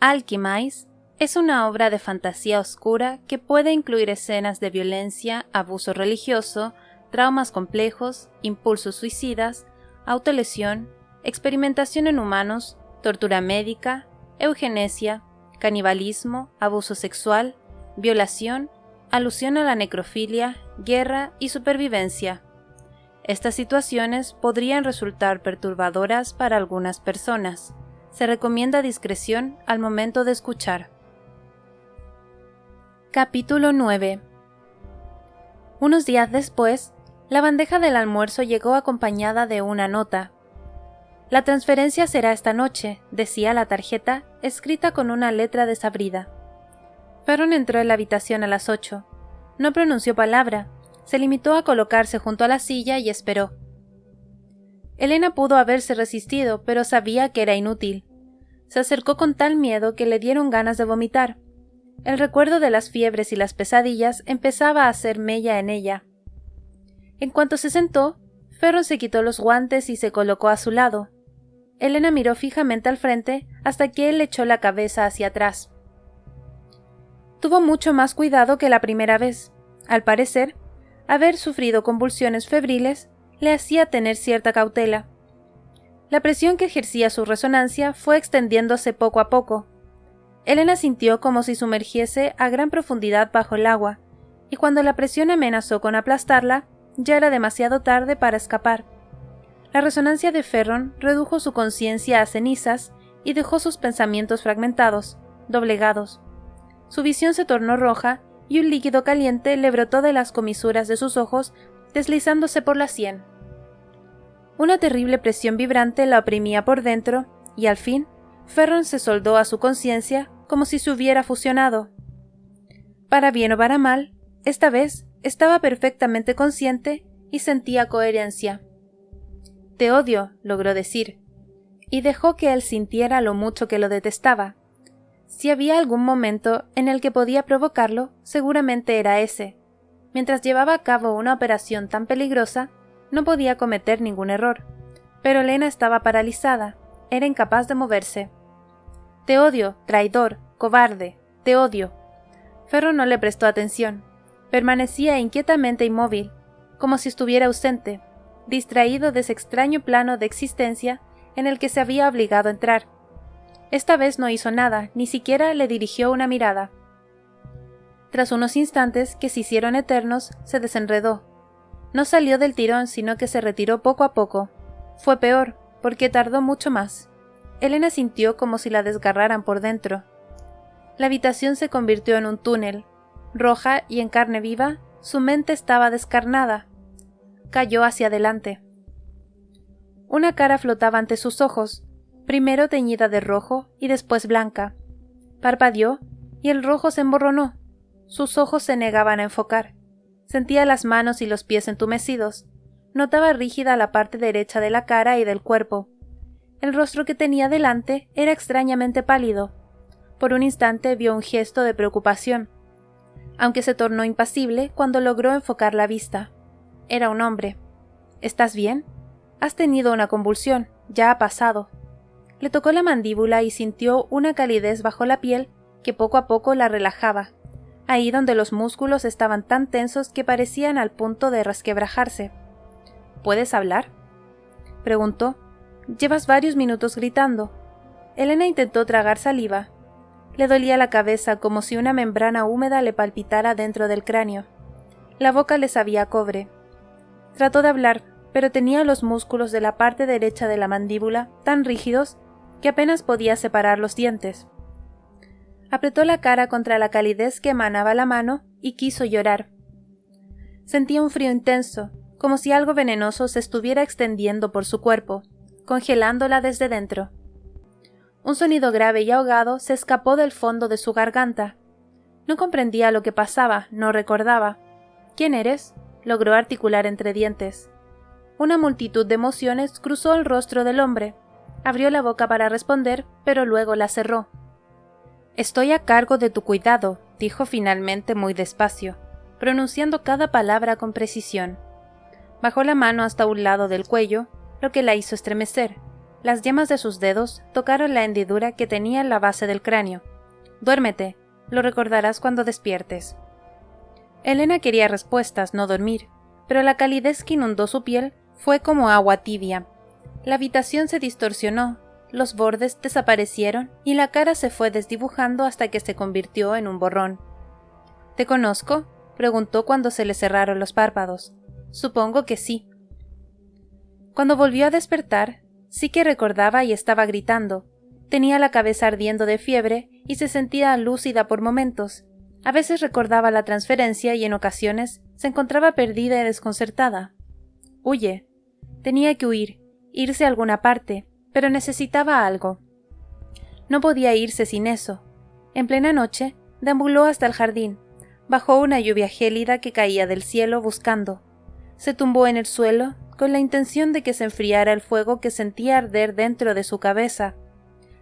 Alchemize es una obra de fantasía oscura que puede incluir escenas de violencia, abuso religioso, traumas complejos, impulsos suicidas, autolesión, experimentación en humanos, tortura médica, eugenesia, canibalismo, abuso sexual, violación, alusión a la necrofilia, guerra y supervivencia. Estas situaciones podrían resultar perturbadoras para algunas personas. Se recomienda discreción al momento de escuchar. Capítulo 9. Unos días después, la bandeja del almuerzo llegó acompañada de una nota. La transferencia será esta noche, decía la tarjeta, escrita con una letra desabrida. Ferron entró en la habitación a las 8. No pronunció palabra, se limitó a colocarse junto a la silla y esperó. Elena pudo haberse resistido, pero sabía que era inútil. Se acercó con tal miedo que le dieron ganas de vomitar. El recuerdo de las fiebres y las pesadillas empezaba a hacer mella en ella. En cuanto se sentó, Ferron se quitó los guantes y se colocó a su lado. Elena miró fijamente al frente hasta que él echó la cabeza hacia atrás. Tuvo mucho más cuidado que la primera vez. Al parecer, haber sufrido convulsiones febriles le hacía tener cierta cautela. La presión que ejercía su resonancia fue extendiéndose poco a poco. Elena sintió como si sumergiese a gran profundidad bajo el agua, y cuando la presión amenazó con aplastarla, ya era demasiado tarde para escapar. La resonancia de Ferron redujo su conciencia a cenizas y dejó sus pensamientos fragmentados, doblegados. Su visión se tornó roja y un líquido caliente le brotó de las comisuras de sus ojos, deslizándose por la sien. Una terrible presión vibrante la oprimía por dentro, y al fin, Ferron se soldó a su conciencia como si se hubiera fusionado. Para bien o para mal, esta vez estaba perfectamente consciente y sentía coherencia. «Te odio», logró decir, y dejó que él sintiera lo mucho que lo detestaba. Si había algún momento en el que podía provocarlo, seguramente era ese. Mientras llevaba a cabo una operación tan peligrosa, no podía cometer ningún error. Pero Elena estaba paralizada, era incapaz de moverse. «Te odio, traidor, cobarde, te odio». Ferron no le prestó atención. Permanecía inquietamente inmóvil, como si estuviera ausente, distraído de ese extraño plano de existencia en el que se había obligado a entrar. Esta vez no hizo nada, ni siquiera le dirigió una mirada. Tras unos instantes que se hicieron eternos, se desenredó. No salió del tirón, sino que se retiró poco a poco. Fue peor, porque tardó mucho más. Elena sintió como si la desgarraran por dentro. La habitación se convirtió en un túnel. Roja y en carne viva, su mente estaba descarnada. Cayó hacia adelante. Una cara flotaba ante sus ojos, primero teñida de rojo y después blanca. Parpadeó y el rojo se emborronó. Sus ojos se negaban a enfocar. Sentía las manos y los pies entumecidos. Notaba rígida la parte derecha de la cara y del cuerpo. El rostro que tenía delante era extrañamente pálido. Por un instante vio un gesto de preocupación, aunque se tornó impasible cuando logró enfocar la vista. Era un hombre. «¿Estás bien? Has tenido una convulsión, ya ha pasado». Le tocó la mandíbula y sintió una calidez bajo la piel que poco a poco la relajaba, ahí donde los músculos estaban tan tensos que parecían al punto de resquebrajarse. «¿Puedes hablar?», preguntó. «Llevas varios minutos gritando». Elena intentó tragar saliva. Le dolía la cabeza como si una membrana húmeda le palpitara dentro del cráneo. La boca le sabía a cobre. Trató de hablar, pero tenía los músculos de la parte derecha de la mandíbula tan rígidos que apenas podía separar los dientes. Apretó la cara contra la calidez que emanaba la mano y quiso llorar. Sentía un frío intenso, como si algo venenoso se estuviera extendiendo por su cuerpo, congelándola desde dentro. Un sonido grave y ahogado se escapó del fondo de su garganta. No comprendía lo que pasaba, no recordaba. «¿Quién eres?», logró articular entre dientes. Una multitud de emociones cruzó el rostro del hombre. Abrió la boca para responder, pero luego la cerró. «Estoy a cargo de tu cuidado», dijo finalmente muy despacio, pronunciando cada palabra con precisión. Bajó la mano hasta un lado del cuello, lo que la hizo estremecer. Las yemas de sus dedos tocaron la hendidura que tenía en la base del cráneo. «Duérmete, lo recordarás cuando despiertes». Elena quería respuestas, no dormir, pero la calidez que inundó su piel fue como agua tibia. La habitación se distorsionó, los bordes desaparecieron y la cara se fue desdibujando hasta que se convirtió en un borrón. «¿Te conozco?», preguntó cuando se le cerraron los párpados. «Supongo que sí». Cuando volvió a despertar, sí que recordaba y estaba gritando. Tenía la cabeza ardiendo de fiebre y se sentía lúcida por momentos. A veces recordaba la transferencia y en ocasiones se encontraba perdida y desconcertada. Huye. Tenía que huir, irse a alguna parte, pero necesitaba algo. No podía irse sin eso. En plena noche, deambuló hasta el jardín. Bajó una lluvia gélida que caía del cielo buscando. Se tumbó en el suelo con la intención de que se enfriara el fuego que sentía arder dentro de su cabeza.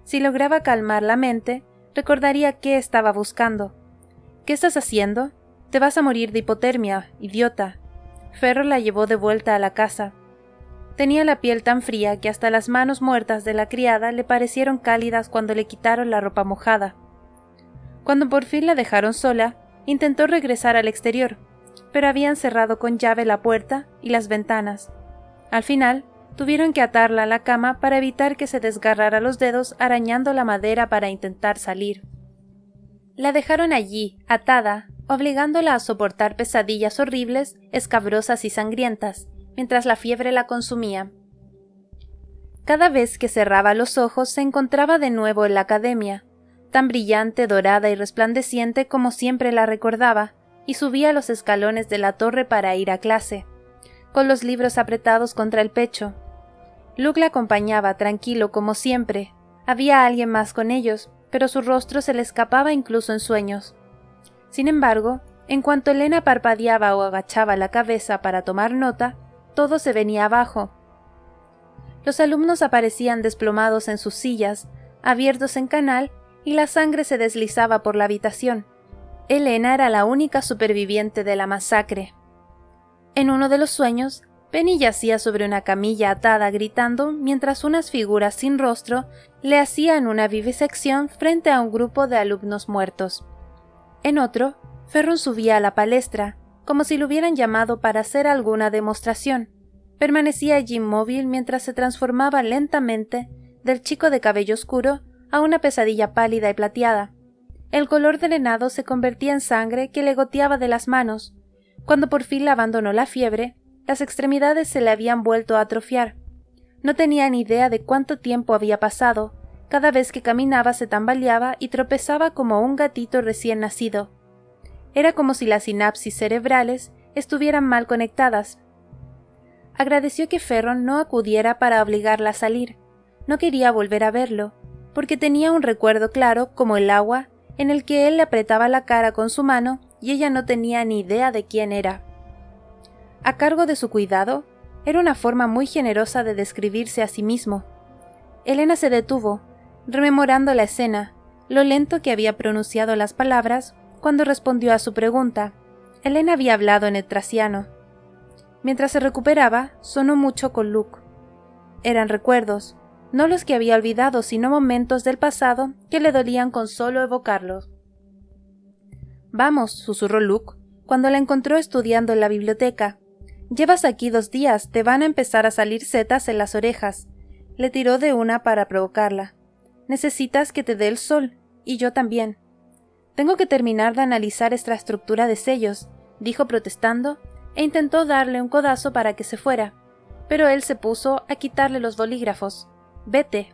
Si lograba calmar la mente, recordaría qué estaba buscando. «¿Qué estás haciendo? Te vas a morir de hipotermia, idiota». Ferro la llevó de vuelta a la casa. Tenía la piel tan fría que hasta las manos muertas de la criada le parecieron cálidas cuando le quitaron la ropa mojada. Cuando por fin la dejaron sola, intentó regresar al exterior, pero habían cerrado con llave la puerta y las ventanas. Al final, tuvieron que atarla a la cama para evitar que se desgarrara los dedos arañando la madera para intentar salir. La dejaron allí, atada, obligándola a soportar pesadillas horribles, escabrosas y sangrientas, mientras la fiebre la consumía. Cada vez que cerraba los ojos se encontraba de nuevo en la academia, tan brillante, dorada y resplandeciente como siempre la recordaba, y subía los escalones de la torre para ir a clase, con los libros apretados contra el pecho. Luke la acompañaba, tranquilo como siempre. Había alguien más con ellos, pero su rostro se le escapaba incluso en sueños. Sin embargo, en cuanto Elena parpadeaba o agachaba la cabeza para tomar nota, todo se venía abajo. Los alumnos aparecían desplomados en sus sillas, abiertos en canal, y la sangre se deslizaba por la habitación. Elena era la única superviviente de la masacre. En uno de los sueños, Penny yacía sobre una camilla atada gritando mientras unas figuras sin rostro le hacían una vivisección frente a un grupo de alumnos muertos. En otro, Ferron subía a la palestra, como si lo hubieran llamado para hacer alguna demostración. Permanecía allí inmóvil mientras se transformaba lentamente del chico de cabello oscuro a una pesadilla pálida y plateada. El color del henado se convertía en sangre que le goteaba de las manos. Cuando por fin la abandonó la fiebre, las extremidades se le habían vuelto a atrofiar. No tenía ni idea de cuánto tiempo había pasado. Cada vez que caminaba se tambaleaba y tropezaba como un gatito recién nacido. Era como si las sinapsis cerebrales estuvieran mal conectadas. Agradeció que Ferron no acudiera para obligarla a salir. No quería volver a verlo, porque tenía un recuerdo claro como el agua en el que él le apretaba la cara con su mano y ella no tenía ni idea de quién era. A cargo de su cuidado, era una forma muy generosa de describirse a sí mismo. Elena se detuvo, rememorando la escena, lo lento que había pronunciado las palabras cuando respondió a su pregunta. Elena había hablado en el traciano. Mientras se recuperaba, sonó mucho con Luke. Eran recuerdos, no los que había olvidado, sino momentos del pasado que le dolían con solo evocarlos. «Vamos», susurró Luke, cuando la encontró estudiando en la biblioteca. «Llevas aquí 2 días, te van a empezar a salir setas en las orejas». Le tiró de una para provocarla. «Necesitas que te dé el sol, y yo también». «Tengo que terminar de analizar esta estructura de sellos», dijo protestando, e intentó darle un codazo para que se fuera, pero él se puso a quitarle los bolígrafos. «Vete».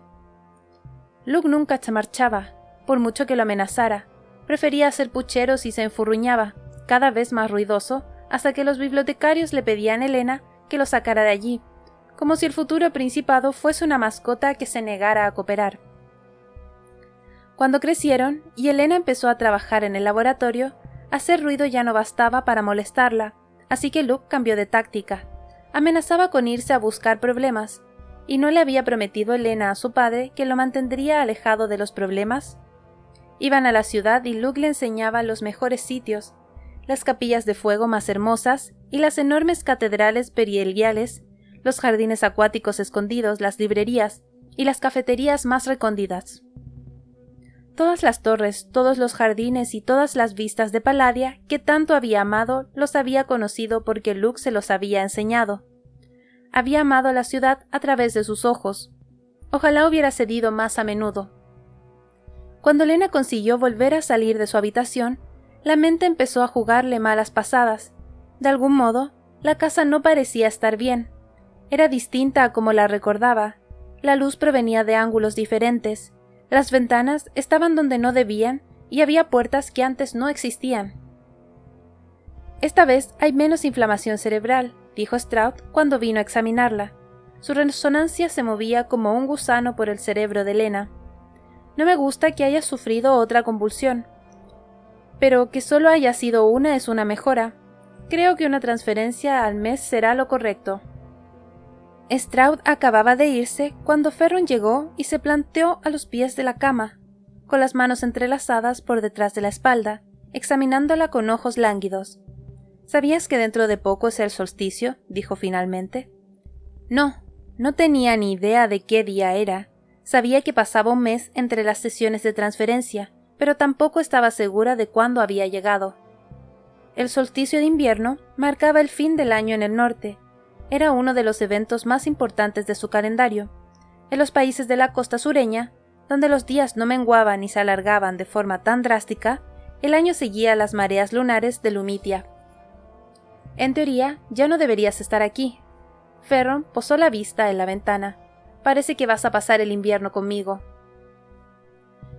Luke nunca se marchaba, por mucho que lo amenazara. Prefería hacer pucheros y se enfurruñaba, cada vez más ruidoso, hasta que los bibliotecarios le pedían a Elena que lo sacara de allí, como si el futuro principado fuese una mascota que se negara a cooperar. Cuando crecieron y Elena empezó a trabajar en el laboratorio, hacer ruido ya no bastaba para molestarla, así que Luke cambió de táctica. Amenazaba con irse a buscar problemas, ¿y no le había prometido Elena a su padre que lo mantendría alejado de los problemas? Iban a la ciudad y Luke le enseñaba los mejores sitios, las capillas de fuego más hermosas y las enormes catedrales perihelgiales, los jardines acuáticos escondidos, las librerías, y las cafeterías más recónditas. Todas las torres, todos los jardines y todas las vistas de Palladia que tanto había amado los había conocido porque Luke se los había enseñado. Había amado la ciudad a través de sus ojos. Ojalá hubiera cedido más a menudo. Cuando Elena consiguió volver a salir de su habitación, la mente empezó a jugarle malas pasadas. De algún modo, la casa no parecía estar bien. Era distinta a como la recordaba. La luz provenía de ángulos diferentes. Las ventanas estaban donde no debían y había puertas que antes no existían. Esta vez hay menos inflamación cerebral, dijo Stroud cuando vino a examinarla. Su resonancia se movía como un gusano por el cerebro de Elena. No me gusta que haya sufrido otra convulsión, pero que solo haya sido una es una mejora. Creo que una transferencia al mes será lo correcto. Stroud acababa de irse cuando Ferron llegó y se planteó a los pies de la cama, con las manos entrelazadas por detrás de la espalda, examinándola con ojos lánguidos. ¿Sabías que dentro de poco es el solsticio?, dijo finalmente. No tenía ni idea de qué día era. Sabía que pasaba un mes entre las sesiones de transferencia, pero tampoco estaba segura de cuándo había llegado. El solsticio de invierno marcaba el fin del año en el norte. Era uno de los eventos más importantes de su calendario. En los países de la costa sureña, donde los días no menguaban ni se alargaban de forma tan drástica, el año seguía las mareas lunares de Lumitia. En teoría, ya no deberías estar aquí. Ferron posó la vista en la ventana. Parece que vas a pasar el invierno conmigo.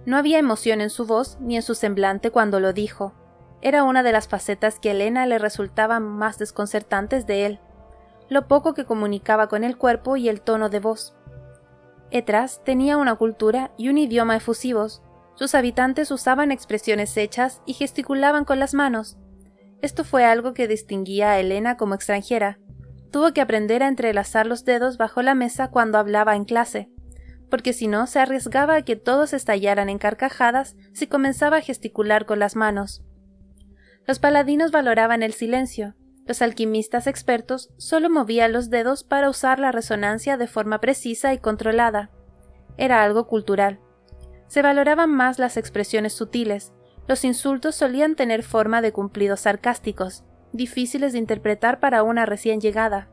No había emoción en su voz ni en su semblante cuando lo dijo. Era una de las facetas que a Elena le resultaban más desconcertantes de él. Lo poco que comunicaba con el cuerpo y el tono de voz. Etras tenía una cultura y un idioma efusivos. Sus habitantes usaban expresiones hechas y gesticulaban con las manos. Esto fue algo que distinguía a Elena como extranjera. Tuvo que aprender a entrelazar los dedos bajo la mesa cuando hablaba en clase, porque si no se arriesgaba a que todos estallaran en carcajadas si comenzaba a gesticular con las manos. Los paladinos valoraban el silencio. Los alquimistas expertos solo movían los dedos para usar la resonancia de forma precisa y controlada. Era algo cultural. Se valoraban más las expresiones sutiles. Los insultos solían tener forma de cumplidos sarcásticos, difíciles de interpretar para una recién llegada.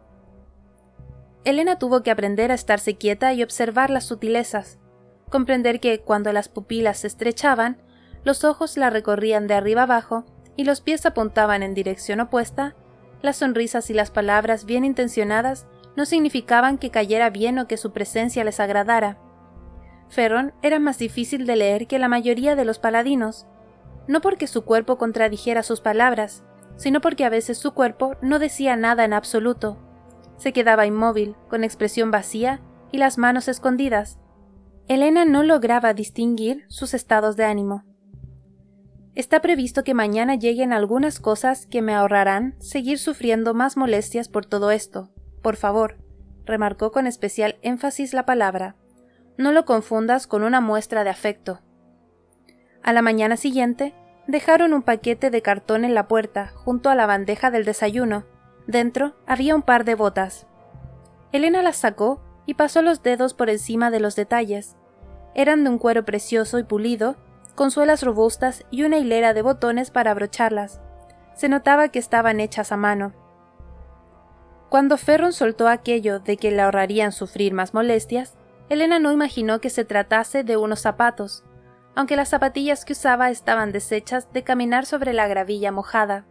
Elena tuvo que aprender a estarse quieta y observar las sutilezas, comprender que cuando las pupilas se estrechaban, los ojos la recorrían de arriba abajo y los pies apuntaban en dirección opuesta. Las sonrisas y las palabras bien intencionadas no significaban que cayera bien o que su presencia les agradara. Ferron era más difícil de leer que la mayoría de los paladinos, no porque su cuerpo contradijera sus palabras, sino porque a veces su cuerpo no decía nada en absoluto. Se quedaba inmóvil, con expresión vacía y las manos escondidas. Elena no lograba distinguir sus estados de ánimo. Está previsto que mañana lleguen algunas cosas que me ahorrarán seguir sufriendo más molestias por todo esto. Por favor, remarcó con especial énfasis la palabra. No lo confundas con una muestra de afecto. A la mañana siguiente, dejaron un paquete de cartón en la puerta, junto a la bandeja del desayuno. Dentro había un par de botas. Elena las sacó y pasó los dedos por encima de los detalles. Eran de un cuero precioso y pulido, con suelas robustas y una hilera de botones para abrocharlas. Se notaba que estaban hechas a mano. Cuando Ferron soltó aquello de que le ahorrarían sufrir más molestias, Elena no imaginó que se tratase de unos zapatos, aunque las zapatillas que usaba estaban deshechas de caminar sobre la gravilla mojada.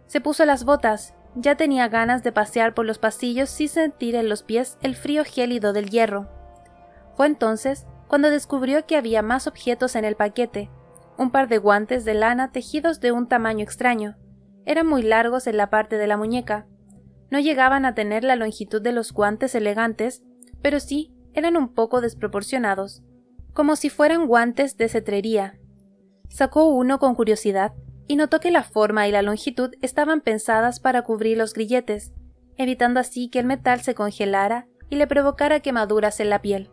Se puso las botas. Ya tenía ganas de pasear por los pasillos sin sentir en los pies el frío gélido del hierro. Fue entonces cuando descubrió que había más objetos en el paquete, un par de guantes de lana tejidos de un tamaño extraño. Eran muy largos en la parte de la muñeca. No llegaban a tener la longitud de los guantes elegantes, pero sí eran un poco desproporcionados, como si fueran guantes de cetrería. Sacó uno con curiosidad y notó que la forma y la longitud estaban pensadas para cubrir los grilletes, evitando así que el metal se congelara y le provocara quemaduras en la piel.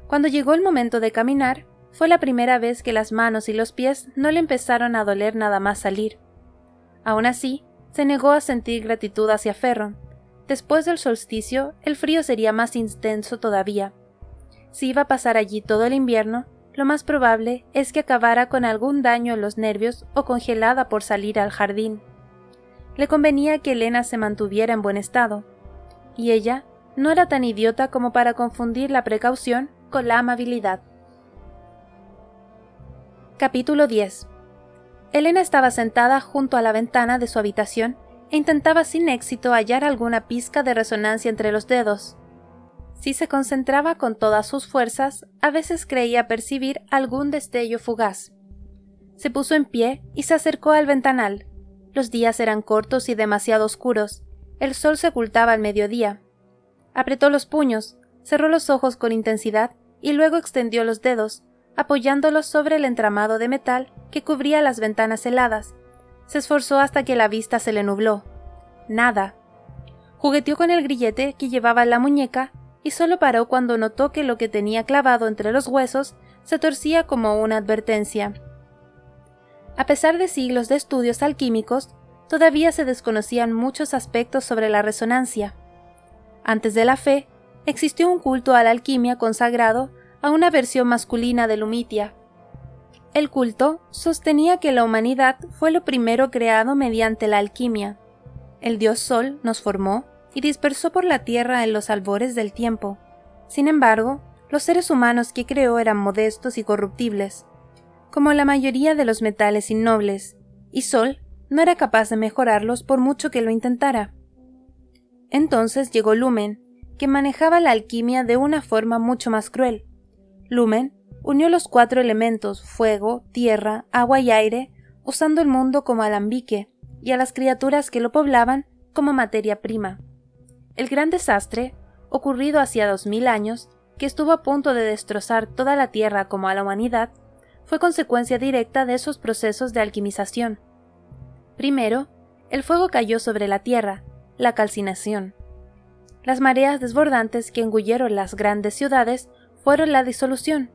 Cuando llegó el momento de caminar, fue la primera vez que las manos y los pies no le empezaron a doler nada más salir. Aún así, se negó a sentir gratitud hacia Ferron. Después del solsticio, el frío sería más intenso todavía. Si iba a pasar allí todo el invierno, lo más probable es que acabara con algún daño en los nervios o congelada por salir al jardín. Le convenía que Elena se mantuviera en buen estado, y ella no era tan idiota como para confundir la precaución con la amabilidad. Capítulo 10. Elena estaba sentada junto a la ventana de su habitación e intentaba sin éxito hallar alguna pizca de resonancia entre los dedos. Si se concentraba con todas sus fuerzas, a veces creía percibir algún destello fugaz. Se puso en pie y se acercó al ventanal. Los días eran cortos y demasiado oscuros. El sol se ocultaba al mediodía. Apretó los puños, cerró los ojos con intensidad y luego extendió los dedos, apoyándolos sobre el entramado de metal que cubría las ventanas heladas. Se esforzó hasta que la vista se le nubló. Nada. Jugueteó con el grillete que llevaba en la muñeca y solo paró cuando notó que lo que tenía clavado entre los huesos se torcía como una advertencia. A pesar de siglos de estudios alquímicos, todavía se desconocían muchos aspectos sobre la resonancia. Antes de la fe, existió un culto a la alquimia consagrado a una versión masculina de Lumitia. El culto sostenía que la humanidad fue lo primero creado mediante la alquimia. El dios Sol nos formó y dispersó por la tierra en los albores del tiempo. Sin embargo, los seres humanos que creó eran modestos y corruptibles, como la mayoría de los metales innobles, y Sol no era capaz de mejorarlos por mucho que lo intentara. Entonces llegó Lumen, que manejaba la alquimia de una forma mucho más cruel. Lumen unió los 4 elementos, fuego, tierra, agua y aire, usando el mundo como alambique, y a las criaturas que lo poblaban como materia prima. El gran desastre, ocurrido hacía 2000 años, que estuvo a punto de destrozar toda la Tierra como a la humanidad, fue consecuencia directa de esos procesos de alquimización. Primero, el fuego cayó sobre la Tierra, la calcinación. Las mareas desbordantes que engulleron las grandes ciudades fueron la disolución.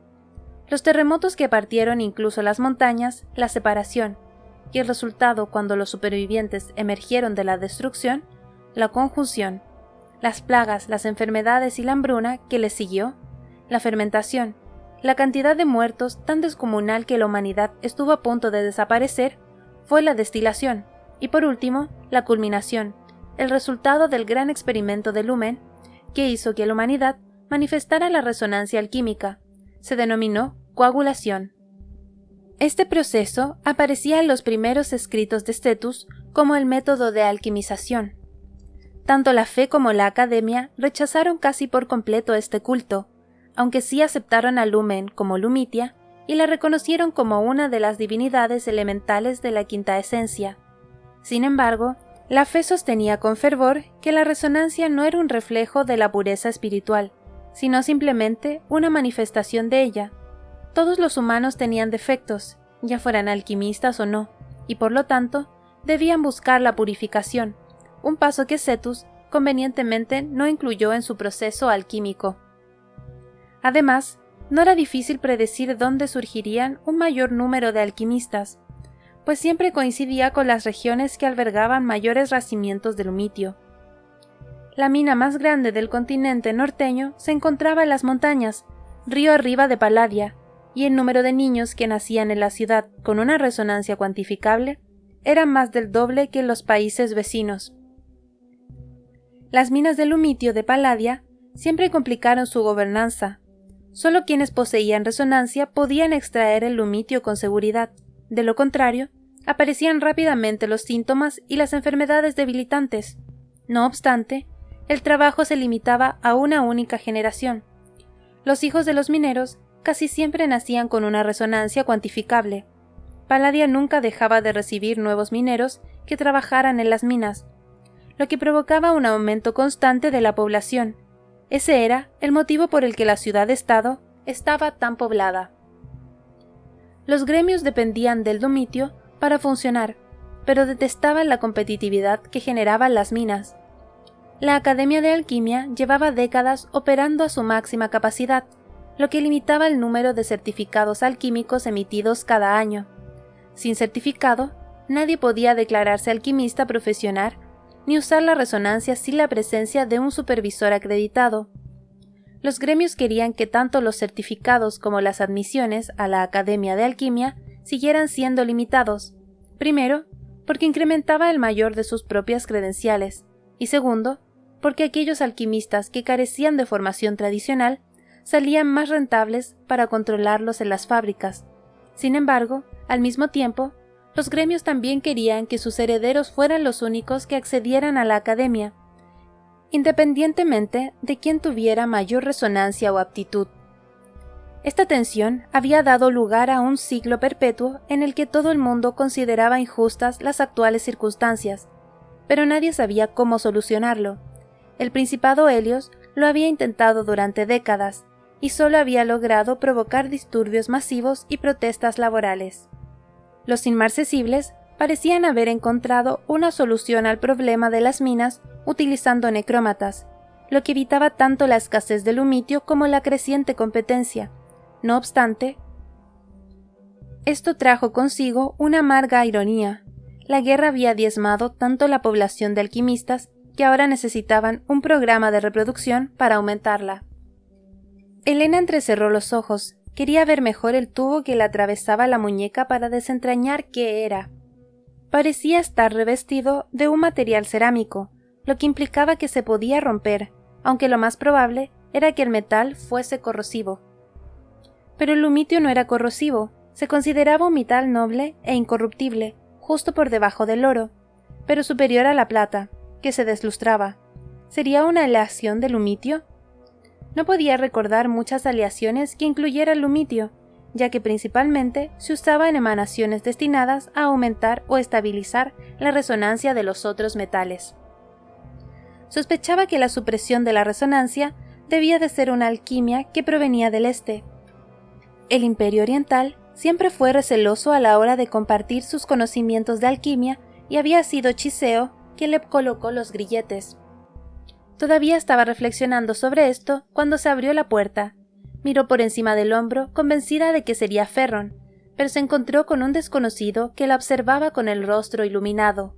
Los terremotos que partieron incluso las montañas, la separación, y el resultado cuando los supervivientes emergieron de la destrucción, la conjunción. Las plagas, las enfermedades y la hambruna que les siguió, la fermentación, la cantidad de muertos tan descomunal que la humanidad estuvo a punto de desaparecer, fue la destilación, y por último, la culminación, el resultado del gran experimento de Lumen, que hizo que la humanidad manifestara la resonancia alquímica. Se denominó coagulación. Este proceso aparecía en los primeros escritos de Stetus como el método de alquimización. Tanto la fe como la academia rechazaron casi por completo este culto, aunque sí aceptaron a Lumen como Lumitia y la reconocieron como una de las divinidades elementales de la quinta esencia. Sin embargo, la fe sostenía con fervor que la resonancia no era un reflejo de la pureza espiritual, sino simplemente una manifestación de ella. Todos los humanos tenían defectos, ya fueran alquimistas o no, y por lo tanto, debían buscar la purificación, un paso que Cetus convenientemente no incluyó en su proceso alquímico. Además, no era difícil predecir dónde surgirían un mayor número de alquimistas, pues siempre coincidía con las regiones que albergaban mayores racimientos de lumitio. La mina más grande del continente norteño se encontraba en las montañas, río arriba de Palladia, y el número de niños que nacían en la ciudad con una resonancia cuantificable era más del doble que en los países vecinos. Las minas de lumitio de Palladia siempre complicaron su gobernanza. Solo quienes poseían resonancia podían extraer el lumitio con seguridad. De lo contrario, aparecían rápidamente los síntomas y las enfermedades debilitantes. No obstante, el trabajo se limitaba a una única generación. Los hijos de los mineros casi siempre nacían con una resonancia cuantificable. Palladia nunca dejaba de recibir nuevos mineros que trabajaran en las minas, lo que provocaba un aumento constante de la población. Ese era el motivo por el que la ciudad-estado estaba tan poblada. Los gremios dependían del lumitio para funcionar, pero detestaban la competitividad que generaban las minas. La Academia de Alquimia llevaba décadas operando a su máxima capacidad, lo que limitaba el número de certificados alquímicos emitidos cada año. Sin certificado, nadie podía declararse alquimista profesional ni usar la resonancia sin la presencia de un supervisor acreditado. Los gremios querían que tanto los certificados como las admisiones a la Academia de Alquimia siguieran siendo limitados, primero, porque incrementaba el mayor de sus propias credenciales, y segundo, porque aquellos alquimistas que carecían de formación tradicional salían más rentables para controlarlos en las fábricas. Sin embargo, al mismo tiempo, los gremios también querían que sus herederos fueran los únicos que accedieran a la Academia, independientemente de quién tuviera mayor resonancia o aptitud. Esta tensión había dado lugar a un ciclo perpetuo en el que todo el mundo consideraba injustas las actuales circunstancias, pero nadie sabía cómo solucionarlo. El Principado Helios lo había intentado durante décadas, y solo había logrado provocar disturbios masivos y protestas laborales. Los inmarcesibles parecían haber encontrado una solución al problema de las minas utilizando necrómatas, lo que evitaba tanto la escasez de lumitio como la creciente competencia. No obstante, esto trajo consigo una amarga ironía. La guerra había diezmado tanto la población de alquimistas que ahora necesitaban un programa de reproducción para aumentarla. Elena entrecerró los ojos. Quería ver mejor el tubo que le atravesaba la muñeca para desentrañar qué era. Parecía estar revestido de un material cerámico, lo que implicaba que se podía romper, aunque lo más probable era que el metal fuese corrosivo. Pero el lumitio no era corrosivo, se consideraba un metal noble e incorruptible, justo por debajo del oro, pero superior a la plata, que se deslustraba. ¿Sería una aleación de lumitio? No podía recordar muchas aleaciones que incluyeran lumitio, ya que principalmente se usaba en emanaciones destinadas a aumentar o estabilizar la resonancia de los otros metales. Sospechaba que la supresión de la resonancia debía de ser una alquimia que provenía del este. El Imperio Oriental siempre fue receloso a la hora de compartir sus conocimientos de alquimia y había sido Chiseo quien le colocó los grilletes. Todavía estaba reflexionando sobre esto cuando se abrió la puerta. Miró por encima del hombro, convencida de que sería Ferron, pero se encontró con un desconocido que la observaba con el rostro iluminado.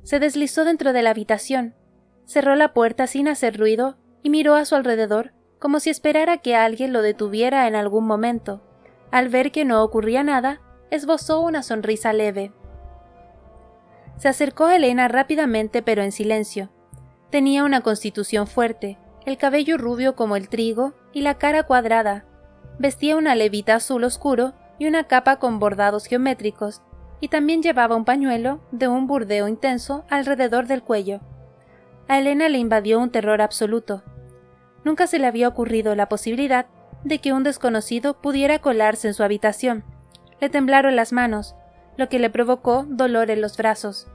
Se deslizó dentro de la habitación, cerró la puerta sin hacer ruido y miró a su alrededor como si esperara que alguien lo detuviera en algún momento. Al ver que no ocurría nada, esbozó una sonrisa leve. Se acercó a Elena rápidamente pero en silencio. Tenía una constitución fuerte, el cabello rubio como el trigo y la cara cuadrada. Vestía una levita azul oscuro y una capa con bordados geométricos, y también llevaba un pañuelo de un burdeo intenso alrededor del cuello. A Elena le invadió un terror absoluto. Nunca se le había ocurrido la posibilidad de que un desconocido pudiera colarse en su habitación. Le temblaron las manos, lo que le provocó dolor en los brazos.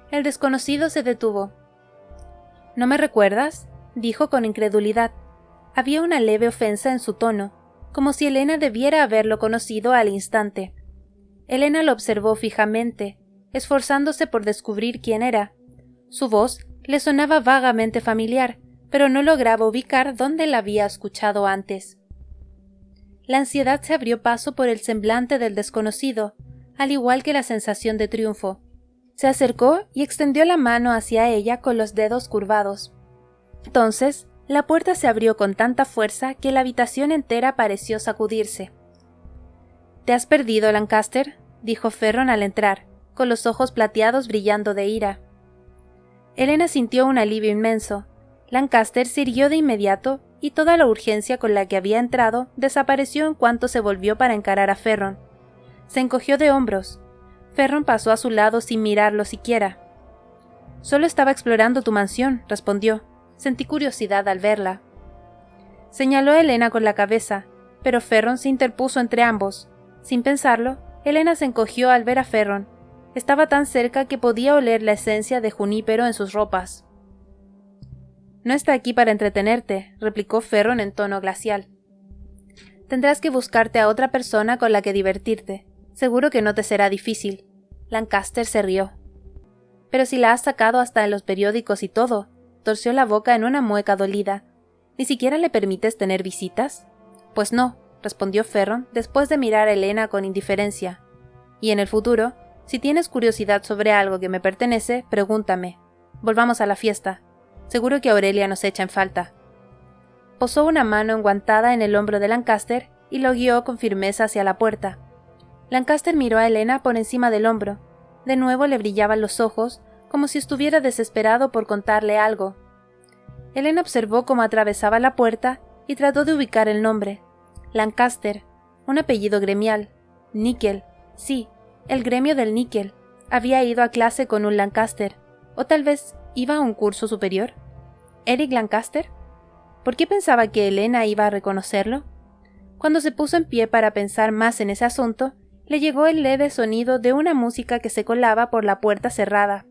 El desconocido se detuvo. ¿No me recuerdas?, dijo con incredulidad. Había una leve ofensa en su tono, como si Elena debiera haberlo conocido al instante. Elena lo observó fijamente, esforzándose por descubrir quién era. Su voz le sonaba vagamente familiar, pero no lograba ubicar dónde la había escuchado antes. La ansiedad se abrió paso por el semblante del desconocido, al igual que la sensación de triunfo. Se acercó y extendió la mano hacia ella con los dedos curvados. Entonces, la puerta se abrió con tanta fuerza que la habitación entera pareció sacudirse. «¿Te has perdido, Lancaster?», dijo Ferron al entrar, con los ojos plateados brillando de ira. Elena sintió un alivio inmenso. Lancaster se irguió de inmediato y toda la urgencia con la que había entrado desapareció en cuanto se volvió para encarar a Ferron. Se encogió de hombros. Ferron pasó a su lado sin mirarlo siquiera. «Solo estaba explorando tu mansión», respondió. Sentí curiosidad al verla. Señaló a Elena con la cabeza, pero Ferron se interpuso entre ambos. Sin pensarlo, Elena se encogió al ver a Ferron. Estaba tan cerca que podía oler la esencia de junípero en sus ropas. «No está aquí para entretenerte», replicó Ferron en tono glacial. «Tendrás que buscarte a otra persona con la que divertirte. Seguro que no te será difícil». Lancaster se rió. «Pero si la has sacado hasta en los periódicos y todo», torció la boca en una mueca dolida. «¿Ni siquiera le permites tener visitas?» «Pues no», respondió Ferron después de mirar a Elena con indiferencia. «Y en el futuro, si tienes curiosidad sobre algo que me pertenece, pregúntame. Volvamos a la fiesta. Seguro que Aurelia nos echa en falta». posó una mano enguantada en el hombro de Lancaster y lo guió con firmeza hacia la puerta. Lancaster miró a Helena por encima del hombro. De nuevo le brillaban los ojos, como si estuviera desesperado por contarle algo. Helena observó cómo atravesaba la puerta y trató de ubicar el nombre. Lancaster, un apellido gremial. Níquel, sí, el gremio del níquel. Había ido a clase con un Lancaster, o tal vez iba a un curso superior. ¿Eric Lancaster? ¿Por qué pensaba que Helena iba a reconocerlo? Cuando se puso en pie para pensar más en ese asunto, le llegó el leve sonido de una música que se colaba por la puerta cerrada.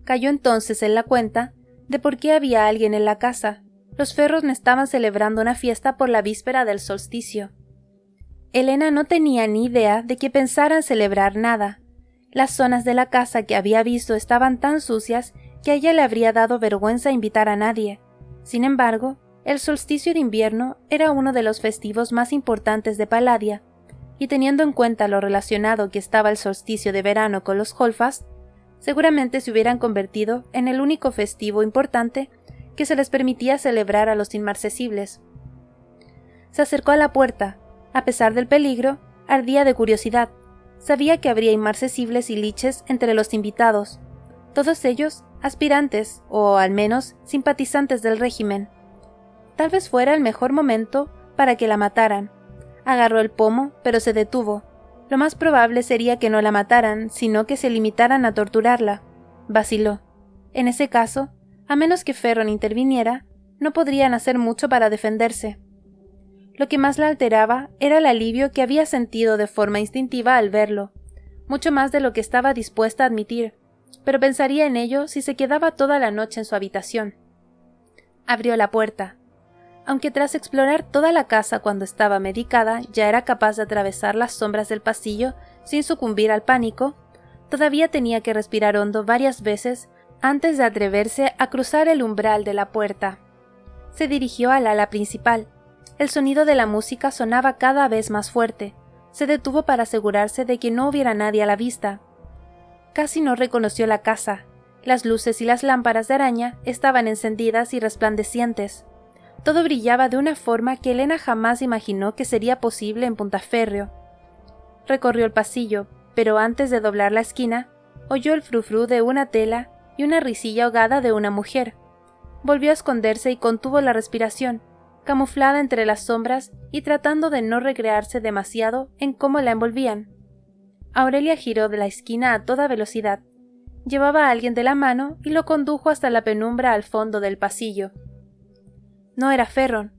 Cayó entonces en la cuenta de por qué había alguien en la casa. Los Ferron estaban celebrando una fiesta por la víspera del solsticio. Helena no tenía ni idea de que pensaran celebrar nada. Las zonas de la casa que había visto estaban tan sucias que a ella le habría dado vergüenza invitar a nadie. Sin embargo, el solsticio de invierno era uno de los festivos más importantes de Palladia, y teniendo en cuenta lo relacionado que estaba el solsticio de verano con los Holfast, seguramente se hubieran convertido en el único festivo importante que se les permitía celebrar a los inmarcesibles. Se acercó a la puerta. A pesar del peligro, ardía de curiosidad. Sabía que habría inmarcesibles y liches entre los invitados, todos ellos aspirantes o, al menos, simpatizantes del régimen. Tal vez fuera el mejor momento para que la mataran. Agarró el pomo, pero se detuvo. Lo más probable sería que no la mataran, sino que se limitaran a torturarla. Vaciló. En ese caso, a menos que Ferron interviniera, no podrían hacer mucho para defenderse. Lo que más la alteraba era el alivio que había sentido de forma instintiva al verlo, mucho más de lo que estaba dispuesta a admitir, pero pensaría en ello si se quedaba toda la noche en su habitación. Abrió la puerta. Aunque tras explorar toda la casa cuando estaba medicada ya era capaz de atravesar las sombras del pasillo sin sucumbir al pánico, todavía tenía que respirar hondo varias veces antes de atreverse a cruzar el umbral de la puerta. Se dirigió al ala principal. El sonido de la música sonaba cada vez más fuerte. Se detuvo para asegurarse de que no hubiera nadie a la vista. Casi no reconoció la casa. Las luces y las lámparas de araña estaban encendidas y resplandecientes. Todo brillaba de una forma que Helena jamás imaginó que sería posible en Puntaferrio. Recorrió el pasillo, pero antes de doblar la esquina, oyó el frufrú de una tela y una risilla ahogada de una mujer. Volvió a esconderse y contuvo la respiración, camuflada entre las sombras y tratando de no recrearse demasiado en cómo la envolvían. Aurelia giró de la esquina a toda velocidad. Llevaba a alguien de la mano y lo condujo hasta la penumbra al fondo del pasillo. No era Ferron.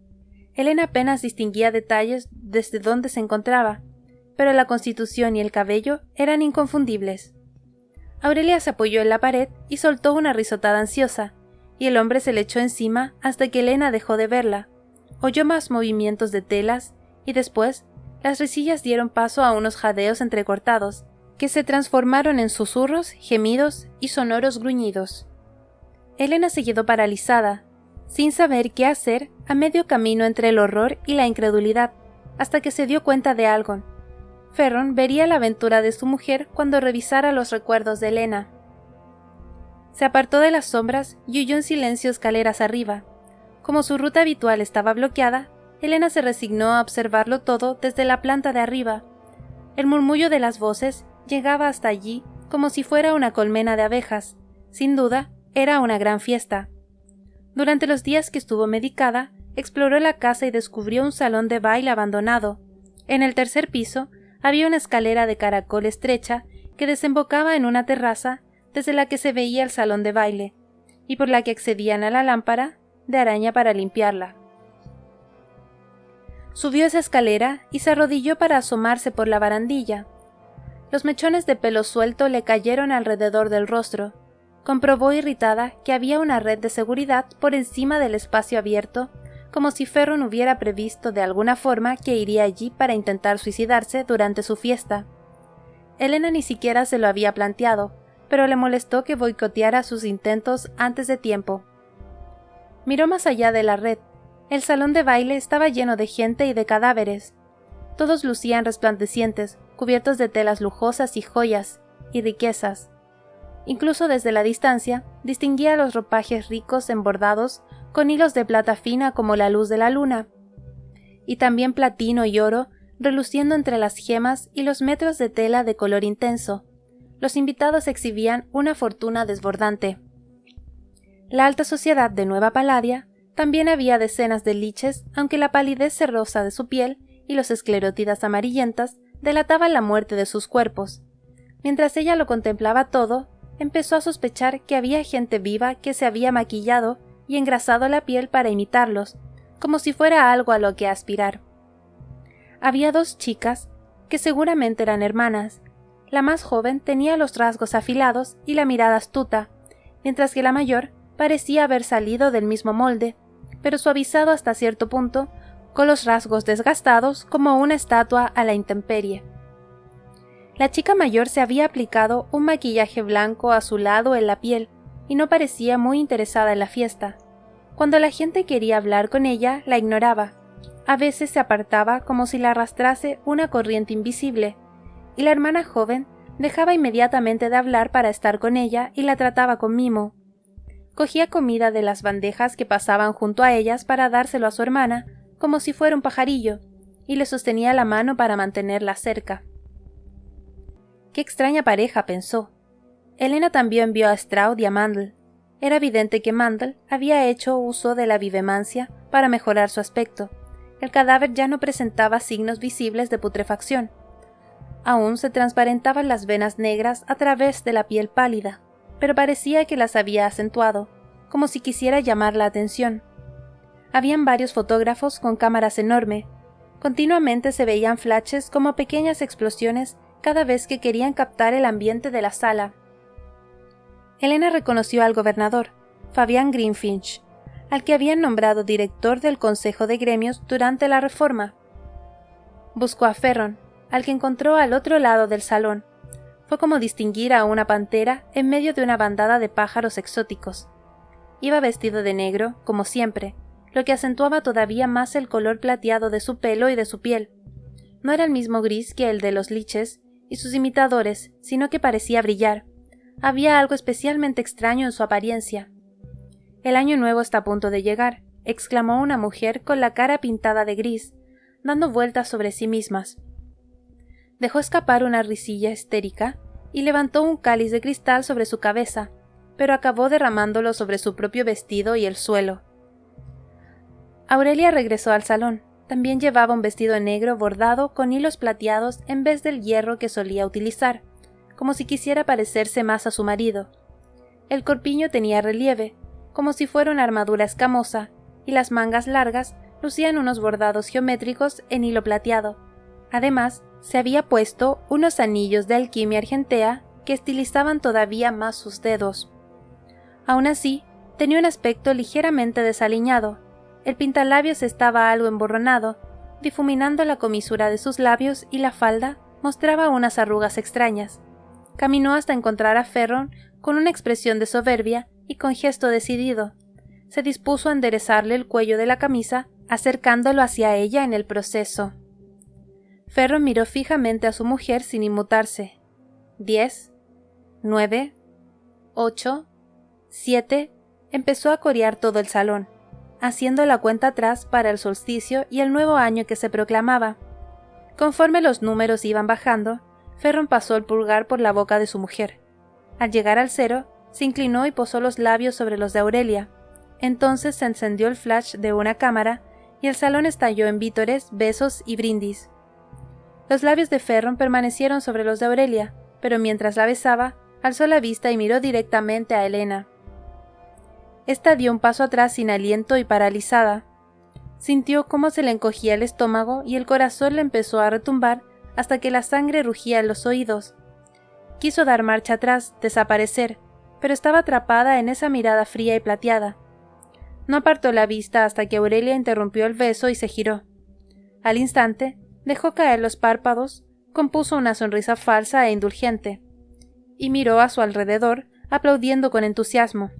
Helena apenas distinguía detalles desde donde se encontraba, pero la constitución y el cabello eran inconfundibles. Aurelia se apoyó en la pared y soltó una risotada ansiosa, y el hombre se le echó encima hasta que Helena dejó de verla. Oyó más movimientos de telas, y después las risillas dieron paso a unos jadeos entrecortados, que se transformaron en susurros, gemidos y sonoros gruñidos. Helena se quedó paralizada, sin saber qué hacer a medio camino entre el horror y la incredulidad, hasta que se dio cuenta de algo. Ferron vería la aventura de su mujer cuando revisara los recuerdos de Helena. Se apartó de las sombras y huyó en silencio escaleras arriba. Como su ruta habitual estaba bloqueada, Helena se resignó a observarlo todo desde la planta de arriba. El murmullo de las voces llegaba hasta allí como si fuera una colmena de abejas. Sin duda, era una gran fiesta. Durante los días que estuvo medicada, exploró la casa y descubrió un salón de baile abandonado. En el tercer piso había una escalera de caracol estrecha que desembocaba en una terraza desde la que se veía el salón de baile, y por la que accedían a la lámpara de araña para limpiarla. Subió esa escalera y se arrodilló para asomarse por la barandilla. Los mechones de pelo suelto le cayeron alrededor del rostro. Comprobó irritada que había una red de seguridad por encima del espacio abierto, como si Ferron hubiera previsto de alguna forma que iría allí para intentar suicidarse durante su fiesta. Helena ni siquiera se lo había planteado, pero le molestó que boicoteara sus intentos antes de tiempo. Miró más allá de la red. El salón de baile estaba lleno de gente y de cadáveres. Todos lucían resplandecientes, cubiertos de telas lujosas y joyas, y riquezas. Incluso desde la distancia, distinguía los ropajes ricos embordados con hilos de plata fina como la luz de la luna, y también platino y oro reluciendo entre las gemas y los metros de tela de color intenso. Los invitados exhibían una fortuna desbordante. La alta sociedad de Nueva Palladia también había decenas de liches, aunque la palidez cerrosa de su piel y los esclerótidas amarillentas delataban la muerte de sus cuerpos. Mientras ella lo contemplaba todo, empezó a sospechar que había gente viva que se había maquillado y engrasado la piel para imitarlos, como si fuera algo a lo que aspirar. Había dos chicas, que seguramente eran hermanas. La más joven tenía los rasgos afilados y la mirada astuta, mientras que la mayor parecía haber salido del mismo molde, pero suavizado hasta cierto punto, con los rasgos desgastados como una estatua a la intemperie. La chica mayor se había aplicado un maquillaje blanco azulado en la piel y no parecía muy interesada en la fiesta. Cuando la gente quería hablar con ella, la ignoraba. A veces se apartaba como si la arrastrase una corriente invisible, y la hermana joven dejaba inmediatamente de hablar para estar con ella y la trataba con mimo. Cogía comida de las bandejas que pasaban junto a ellas para dárselo a su hermana, como si fuera un pajarillo, y le sostenía la mano para mantenerla cerca. Qué extraña pareja, pensó. Elena también vio a Stroud y a Mandel. Era evidente que Mandel había hecho uso de la vivemancia para mejorar su aspecto. El cadáver ya no presentaba signos visibles de putrefacción. Aún se transparentaban las venas negras a través de la piel pálida, pero parecía que las había acentuado, como si quisiera llamar la atención. Habían varios fotógrafos con cámaras enormes. Continuamente se veían flashes como pequeñas explosiones cada vez que querían captar el ambiente de la sala. Elena reconoció al gobernador, Fabián Greenfinch, al que habían nombrado director del Consejo de Gremios durante la Reforma. Buscó a Ferron, al que encontró al otro lado del salón. Fue como distinguir a una pantera en medio de una bandada de pájaros exóticos. Iba vestido de negro, como siempre, lo que acentuaba todavía más el color plateado de su pelo y de su piel. No era el mismo gris que el de los liches y sus imitadores, sino que parecía brillar. Había algo especialmente extraño en su apariencia. «El año nuevo está a punto de llegar», exclamó una mujer con la cara pintada de gris, dando vueltas sobre sí mismas. Dejó escapar una risilla histérica y levantó un cáliz de cristal sobre su cabeza, pero acabó derramándolo sobre su propio vestido y el suelo. Aurelia regresó al salón. También llevaba un vestido negro bordado con hilos plateados en vez del hierro que solía utilizar, como si quisiera parecerse más a su marido. El corpiño tenía relieve, como si fuera una armadura escamosa, y las mangas largas lucían unos bordados geométricos en hilo plateado. Además, se había puesto unos anillos de alquimia argentea que estilizaban todavía más sus dedos. Aún así, tenía un aspecto ligeramente desaliñado. El pintalabios estaba algo emborronado, difuminando la comisura de sus labios, y la falda mostraba unas arrugas extrañas. Caminó hasta encontrar a Ferron con una expresión de soberbia y con gesto decidido. Se dispuso a enderezarle el cuello de la camisa, acercándolo hacia ella en el proceso. Ferron miró fijamente a su mujer sin inmutarse. 10, 9, 8, 7, empezó a corear todo el salón, haciendo la cuenta atrás para el solsticio y el nuevo año que se proclamaba. Conforme los números iban bajando, Ferron pasó el pulgar por la boca de su mujer. Al llegar al 0, se inclinó y posó los labios sobre los de Aurelia. Entonces se encendió el flash de una cámara y el salón estalló en vítores, besos y brindis. Los labios de Ferron permanecieron sobre los de Aurelia, pero mientras la besaba, alzó la vista y miró directamente a Elena. Esta dio un paso atrás sin aliento y paralizada. Sintió cómo se le encogía el estómago y el corazón le empezó a retumbar hasta que la sangre rugía en los oídos. Quiso dar marcha atrás, desaparecer, pero estaba atrapada en esa mirada fría y plateada. No apartó la vista hasta que Aurelia interrumpió el beso y se giró. Al instante, dejó caer los párpados, compuso una sonrisa falsa e indulgente, y miró a su alrededor, aplaudiendo con entusiasmo.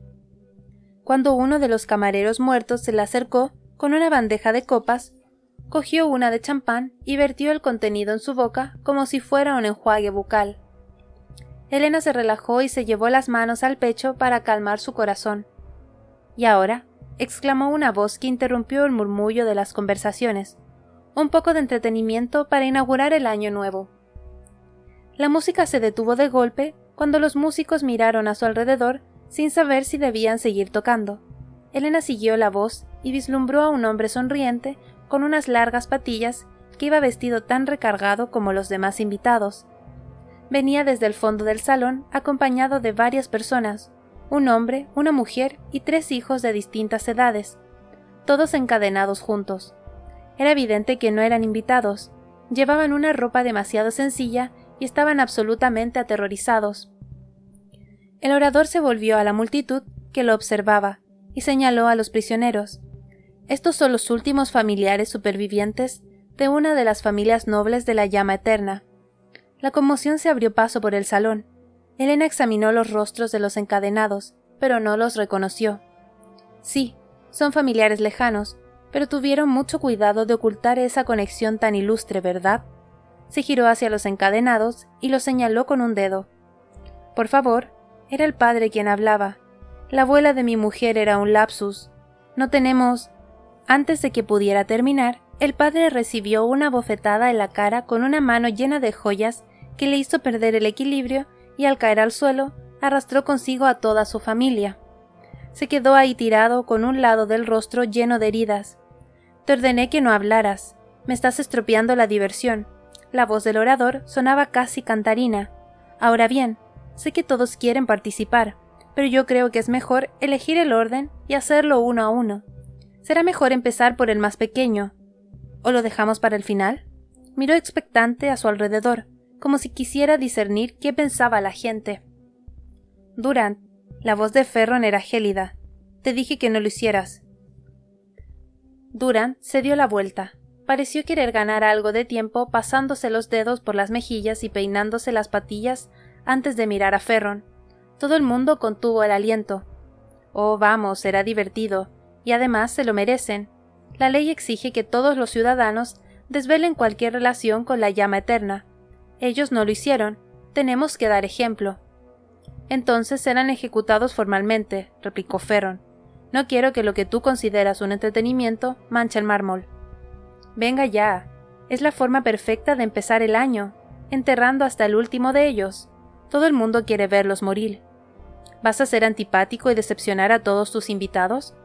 Cuando uno de los camareros muertos se le acercó con una bandeja de copas, cogió una de champán y vertió el contenido en su boca como si fuera un enjuague bucal. Elena se relajó y se llevó las manos al pecho para calmar su corazón. Y ahora, exclamó una voz que interrumpió el murmullo de las conversaciones. Un poco de entretenimiento para inaugurar el año nuevo. La música se detuvo de golpe cuando los músicos miraron a su alrededor sin saber si debían seguir tocando. Elena siguió la voz y vislumbró a un hombre sonriente con unas largas patillas que iba vestido tan recargado como los demás invitados. Venía desde el fondo del salón acompañado de varias personas, un hombre, una mujer y 3 hijos de distintas edades, todos encadenados juntos. Era evidente que no eran invitados, llevaban una ropa demasiado sencilla y estaban absolutamente aterrorizados. El orador se volvió a la multitud que lo observaba y señaló a los prisioneros. Estos son los últimos familiares supervivientes de una de las familias nobles de la llama eterna. La conmoción se abrió paso por el salón. Elena examinó los rostros de los encadenados, pero no los reconoció. Sí, son familiares lejanos, pero tuvieron mucho cuidado de ocultar esa conexión tan ilustre, ¿verdad? Se giró hacia los encadenados y los señaló con un dedo. Por favor, era el padre quien hablaba. La abuela de mi mujer era un lapsus. No tenemos... Antes de que pudiera terminar, el padre recibió una bofetada en la cara con una mano llena de joyas que le hizo perder el equilibrio y al caer al suelo, arrastró consigo a toda su familia. Se quedó ahí tirado con un lado del rostro lleno de heridas. Te ordené que no hablaras. Me estás estropeando la diversión. La voz del orador sonaba casi cantarina. Ahora bien, sé que todos quieren participar, pero yo creo que es mejor elegir el orden y hacerlo uno a uno. Será mejor empezar por el más pequeño. ¿O lo dejamos para el final? Miró expectante a su alrededor, como si quisiera discernir qué pensaba la gente. Durant, la voz de Ferron era gélida. Te dije que no lo hicieras. Durant se dio la vuelta. Pareció querer ganar algo de tiempo pasándose los dedos por las mejillas y peinándose las patillas antes de mirar a Ferron. Todo el mundo contuvo el aliento. Oh, vamos, será divertido, y además se lo merecen. La ley exige que todos los ciudadanos desvelen cualquier relación con la llama eterna. Ellos no lo hicieron. Tenemos que dar ejemplo. Entonces serán ejecutados formalmente, replicó Ferron. No quiero que lo que tú consideras un entretenimiento manche el mármol. Venga ya. Es la forma perfecta de empezar el año, enterrando hasta el último de ellos. Todo el mundo quiere verlos morir. ¿Vas a ser antipático y decepcionar a todos tus invitados?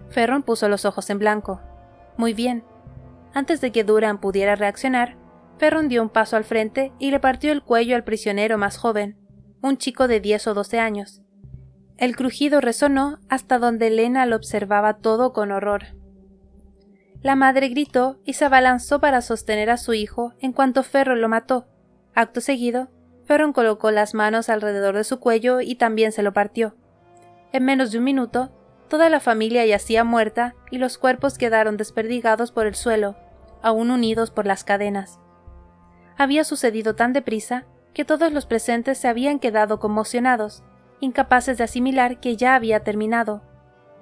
Ferron puso los ojos en blanco. Muy bien. Antes de que Durant pudiera reaccionar, Ferron dio un paso al frente y le partió el cuello al prisionero más joven, un chico de 10 o 12 años. El crujido resonó hasta donde Elena lo observaba todo con horror. La madre gritó y se abalanzó para sostener a su hijo en cuanto Ferron lo mató. Acto seguido, Ferron colocó las manos alrededor de su cuello y también se lo partió. En menos de un minuto, toda la familia yacía muerta y los cuerpos quedaron desperdigados por el suelo, aún unidos por las cadenas. Había sucedido tan deprisa que todos los presentes se habían quedado conmocionados, incapaces de asimilar que ya había terminado.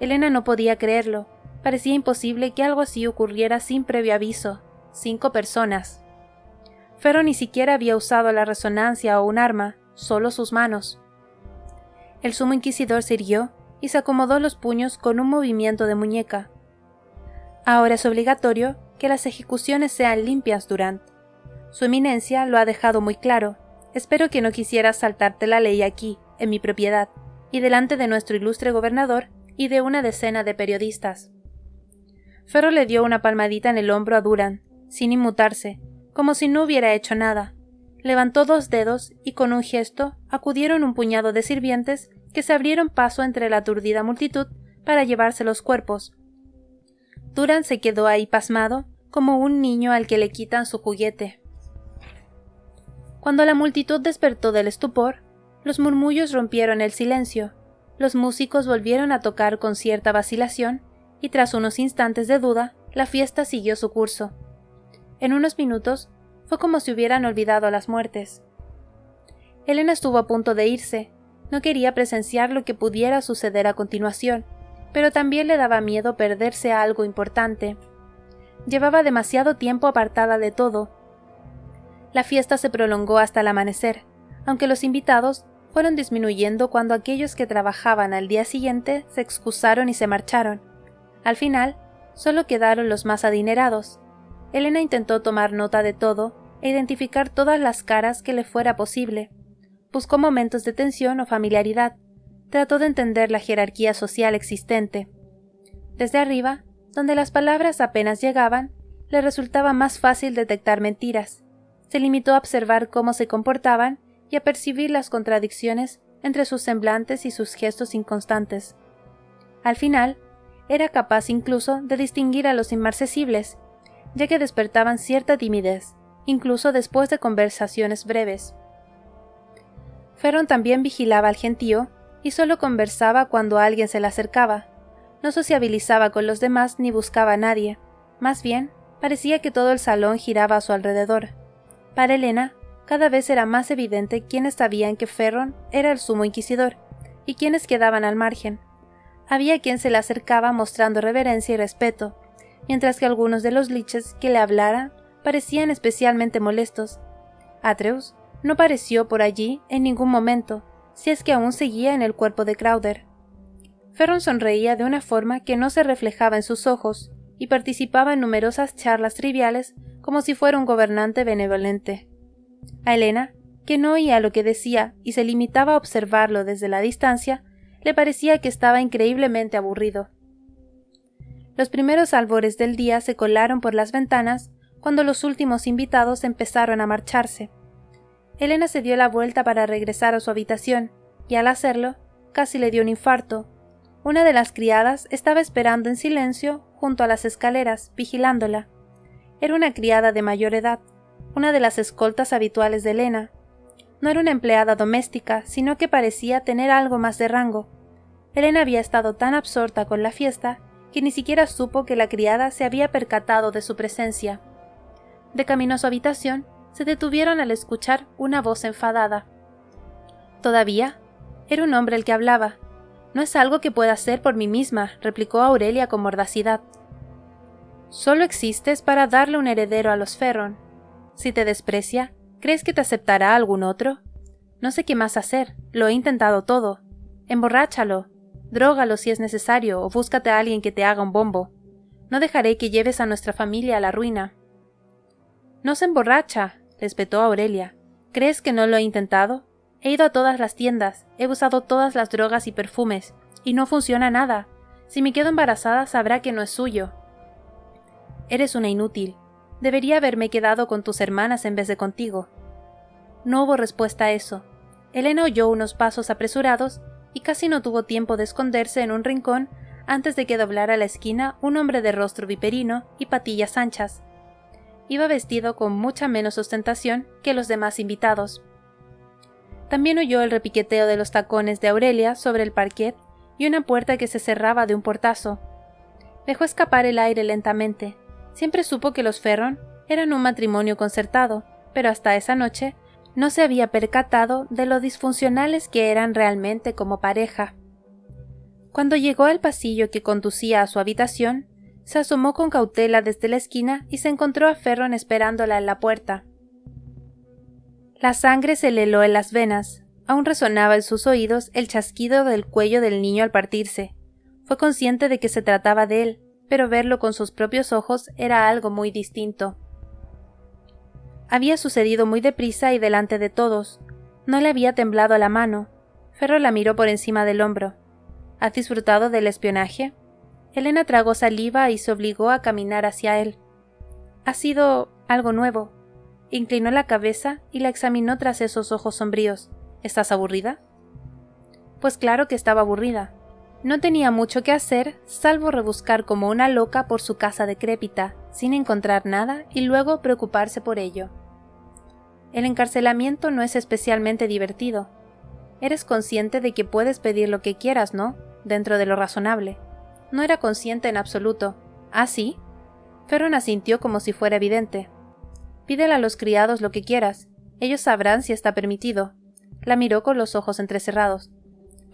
Elena no podía creerlo. Parecía imposible que algo así ocurriera sin previo aviso. 5 personas. Ferron ni siquiera había usado la resonancia o un arma, solo sus manos. El sumo inquisidor se irguió y se acomodó los puños con un movimiento de muñeca. Ahora es obligatorio que las ejecuciones sean limpias, Durant. Su eminencia lo ha dejado muy claro. Espero que no quisieras saltarte la ley aquí, en mi propiedad, y delante de nuestro ilustre gobernador y de una decena de periodistas. Ferron le dio una palmadita en el hombro a Durant, sin inmutarse, como si no hubiera hecho nada. Levantó 2 dedos y con un gesto acudieron un puñado de sirvientes que se abrieron paso entre la aturdida multitud para llevarse los cuerpos. Durant se quedó ahí pasmado, como un niño al que le quitan su juguete. Cuando la multitud despertó del estupor, los murmullos rompieron el silencio. Los músicos volvieron a tocar con cierta vacilación y tras unos instantes de duda, la fiesta siguió su curso. En unos minutos, fue como si hubieran olvidado las muertes. Elena estuvo a punto de irse. No quería presenciar lo que pudiera suceder a continuación, pero también le daba miedo perderse algo importante. Llevaba demasiado tiempo apartada de todo. La fiesta se prolongó hasta el amanecer, aunque los invitados fueron disminuyendo cuando aquellos que trabajaban al día siguiente se excusaron y se marcharon. Al final, solo quedaron los más adinerados. Elena intentó tomar nota de todo e identificar todas las caras que le fuera posible. Buscó momentos de tensión o familiaridad. Trató de entender la jerarquía social existente. Desde arriba, donde las palabras apenas llegaban, le resultaba más fácil detectar mentiras. Se limitó a observar cómo se comportaban y a percibir las contradicciones entre sus semblantes y sus gestos inconstantes. Al final, era capaz incluso de distinguir a los inmarcesibles, ya que despertaban cierta timidez, incluso después de conversaciones breves. Ferron también vigilaba al gentío y solo conversaba cuando alguien se le acercaba. No sociabilizaba con los demás ni buscaba a nadie. Más bien, parecía que todo el salón giraba a su alrededor. Para Elena, cada vez era más evidente quiénes sabían que Ferron era el sumo inquisidor y quiénes quedaban al margen. Había quien se le acercaba mostrando reverencia y respeto, mientras que algunos de los liches que le hablaran parecían especialmente molestos. Atreus no pareció por allí en ningún momento, si es que aún seguía en el cuerpo de Crowther. Ferron sonreía de una forma que no se reflejaba en sus ojos y participaba en numerosas charlas triviales como si fuera un gobernante benevolente. A Elena, que no oía lo que decía y se limitaba a observarlo desde la distancia, le parecía que estaba increíblemente aburrido. Los primeros albores del día se colaron por las ventanas cuando los últimos invitados empezaron a marcharse. Elena se dio la vuelta para regresar a su habitación, y al hacerlo, casi le dio un infarto. Una de las criadas estaba esperando en silencio junto a las escaleras, vigilándola. Era una criada de mayor edad, una de las escoltas habituales de Elena. No era una empleada doméstica, sino que parecía tener algo más de rango. Elena había estado tan absorta con la fiesta que ni siquiera supo que la criada se había percatado de su presencia. De camino a su habitación, se detuvieron al escuchar una voz enfadada. ¿Todavía? Era un hombre el que hablaba. No es algo que pueda hacer por mí misma, replicó Aurelia con mordacidad. Solo existes para darle un heredero a los Ferron. Si te desprecia, ¿crees que te aceptará algún otro? No sé qué más hacer, lo he intentado todo. Emborráchalo, drógalo si es necesario o búscate a alguien que te haga un bombo. No dejaré que lleves a nuestra familia a la ruina. No se emborracha, respetó Aurelia. ¿Crees que no lo he intentado? He ido a todas las tiendas, he usado todas las drogas y perfumes, y no funciona nada. Si me quedo embarazada sabrá que no es suyo. Eres una inútil. Debería haberme quedado con tus hermanas en vez de contigo. No hubo respuesta a eso. Elena oyó unos pasos apresurados y casi no tuvo tiempo de esconderse en un rincón antes de que doblara la esquina un hombre de rostro viperino y patillas anchas. Iba vestido con mucha menos ostentación que los demás invitados. También oyó el repiqueteo de los tacones de Aurelia sobre el parquet y una puerta que se cerraba de un portazo. Dejó escapar el aire lentamente. Siempre supo que los Ferron eran un matrimonio concertado, pero hasta esa noche no se había percatado de lo disfuncionales que eran realmente como pareja. Cuando llegó al pasillo que conducía a su habitación, se asomó con cautela desde la esquina y se encontró a Ferron esperándola en la puerta. La sangre se le heló en las venas. Aún resonaba en sus oídos el chasquido del cuello del niño al partirse. Fue consciente de que se trataba de él, pero verlo con sus propios ojos era algo muy distinto. Había sucedido muy deprisa y delante de todos. No le había temblado la mano. Ferron la miró por encima del hombro. ¿Has disfrutado del espionaje? Elena tragó saliva y se obligó a caminar hacia él. Ha sido algo nuevo. Inclinó la cabeza y la examinó tras esos ojos sombríos. ¿Estás aburrida? Pues claro que estaba aburrida. No tenía mucho que hacer, salvo rebuscar como una loca por su casa decrépita, sin encontrar nada y luego preocuparse por ello. El encarcelamiento no es especialmente divertido. Eres consciente de que puedes pedir lo que quieras, ¿no? Dentro de lo razonable. No era consciente en absoluto. ¿Ah, sí? Ferron asintió como si fuera evidente. Pídele a los criados lo que quieras. Ellos sabrán si está permitido. La miró con los ojos entrecerrados.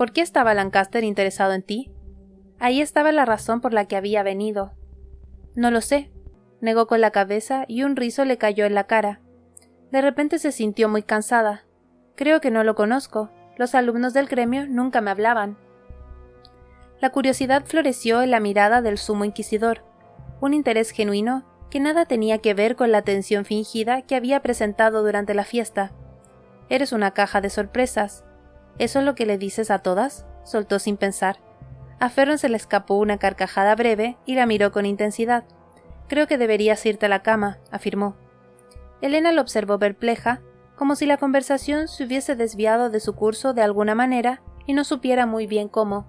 ¿Por qué estaba Lancaster interesado en ti? Ahí estaba la razón por la que había venido. No lo sé, negó con la cabeza y un rizo le cayó en la cara. De repente se sintió muy cansada. Creo que no lo conozco. Los alumnos del gremio nunca me hablaban. La curiosidad floreció en la mirada del sumo inquisidor, un interés genuino que nada tenía que ver con la atención fingida que había presentado durante la fiesta. «Eres una caja de sorpresas. ¿Eso es lo que le dices a todas?», soltó sin pensar. A Ferron se le escapó una carcajada breve y la miró con intensidad. «Creo que deberías irte a la cama», afirmó. Elena lo observó perpleja, como si la conversación se hubiese desviado de su curso de alguna manera y no supiera muy bien cómo.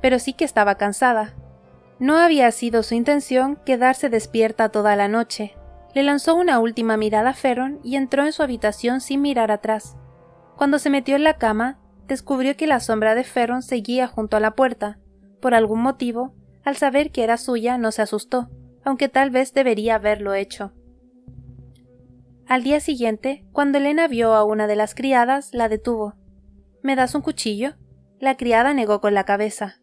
Pero sí que estaba cansada. No había sido su intención quedarse despierta toda la noche. Le lanzó una última mirada a Ferron y entró en su habitación sin mirar atrás. Cuando se metió en la cama, descubrió que la sombra de Ferron seguía junto a la puerta. Por algún motivo, al saber que era suya, no se asustó, aunque tal vez debería haberlo hecho. Al día siguiente, cuando Elena vio a una de las criadas, la detuvo. «¿Me das un cuchillo?». La criada negó con la cabeza.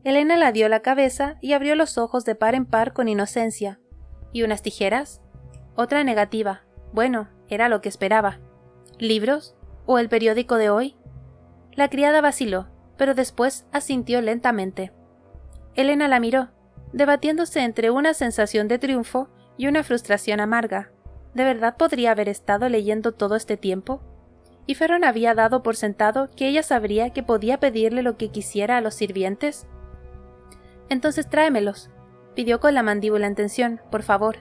Elena la dio la cabeza y abrió los ojos de par en par con inocencia. «¿Y unas tijeras?». Otra negativa. Bueno, era lo que esperaba. «¿Libros? ¿O el periódico de hoy?». La criada vaciló, pero después asintió lentamente. Elena la miró, debatiéndose entre una sensación de triunfo y una frustración amarga. ¿De verdad podría haber estado leyendo todo este tiempo? ¿Y Ferron había dado por sentado que ella sabría que podía pedirle lo que quisiera a los sirvientes? «Entonces tráemelos», pidió con la mandíbula en tensión, «por favor».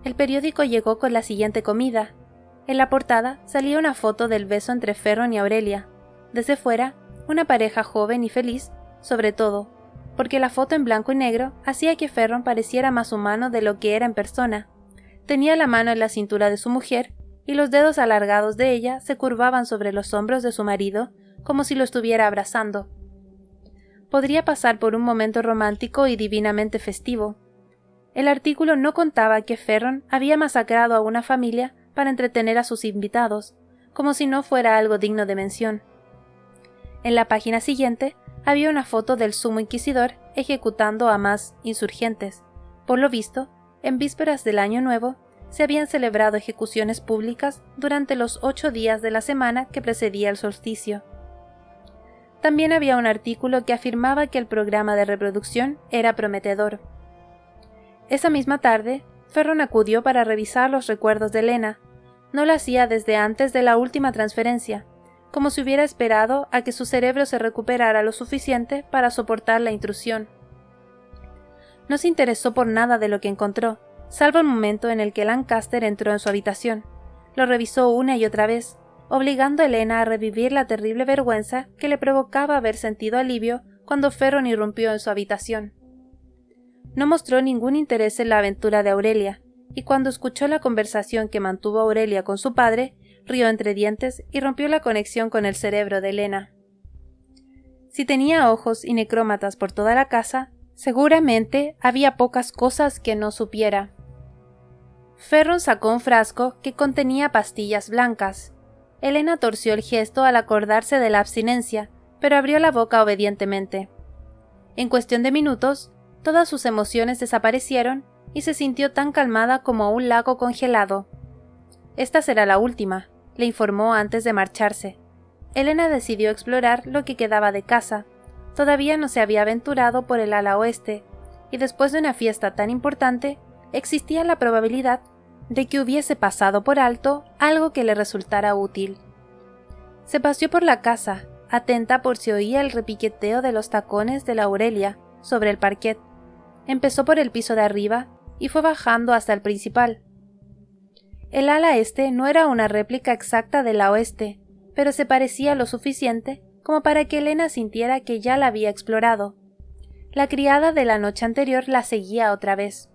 El periódico llegó con la siguiente comida. En la portada salía una foto del beso entre Ferron y Aurelia. Desde fuera, una pareja joven y feliz, sobre todo, porque la foto en blanco y negro hacía que Ferron pareciera más humano de lo que era en persona. Tenía la mano en la cintura de su mujer, y los dedos alargados de ella se curvaban sobre los hombros de su marido, como si lo estuviera abrazando. Podría pasar por un momento romántico y divinamente festivo. El artículo no contaba que Ferron había masacrado a una familia para entretener a sus invitados, como si no fuera algo digno de mención. En la página siguiente había una foto del sumo inquisidor ejecutando a más insurgentes. Por lo visto, en vísperas del Año Nuevo, se habían celebrado ejecuciones públicas durante los 8 días de la semana que precedía el solsticio. También había un artículo que afirmaba que el programa de reproducción era prometedor. Esa misma tarde, Ferron acudió para revisar los recuerdos de Elena. No lo hacía desde antes de la última transferencia, como si hubiera esperado a que su cerebro se recuperara lo suficiente para soportar la intrusión. No se interesó por nada de lo que encontró, salvo el momento en el que Lancaster entró en su habitación. Lo revisó una y otra vez, obligando a Elena a revivir la terrible vergüenza que le provocaba haber sentido alivio cuando Ferron irrumpió en su habitación. No mostró ningún interés en la aventura de Aurelia, y cuando escuchó la conversación que mantuvo Aurelia con su padre, rió entre dientes y rompió la conexión con el cerebro de Elena. Si tenía ojos y necrómatas por toda la casa, seguramente había pocas cosas que no supiera. Ferron sacó un frasco que contenía pastillas blancas. Elena torció el gesto al acordarse de la abstinencia, pero abrió la boca obedientemente. En cuestión de minutos, todas sus emociones desaparecieron y se sintió tan calmada como un lago congelado. «Esta será la última», le informó antes de marcharse. Elena decidió explorar lo que quedaba de casa. Todavía no se había aventurado por el ala oeste, y después de una fiesta tan importante, existía la probabilidad de que hubiese pasado por alto algo que le resultara útil. Se paseó por la casa, atenta por si oía el repiqueteo de los tacones de la Aurelia sobre el parquet. Empezó por el piso de arriba y fue bajando hasta el principal. El ala este no era una réplica exacta del la oeste, pero se parecía lo suficiente como para que Elena sintiera que ya la había explorado. La criada de la noche anterior la seguía otra vez.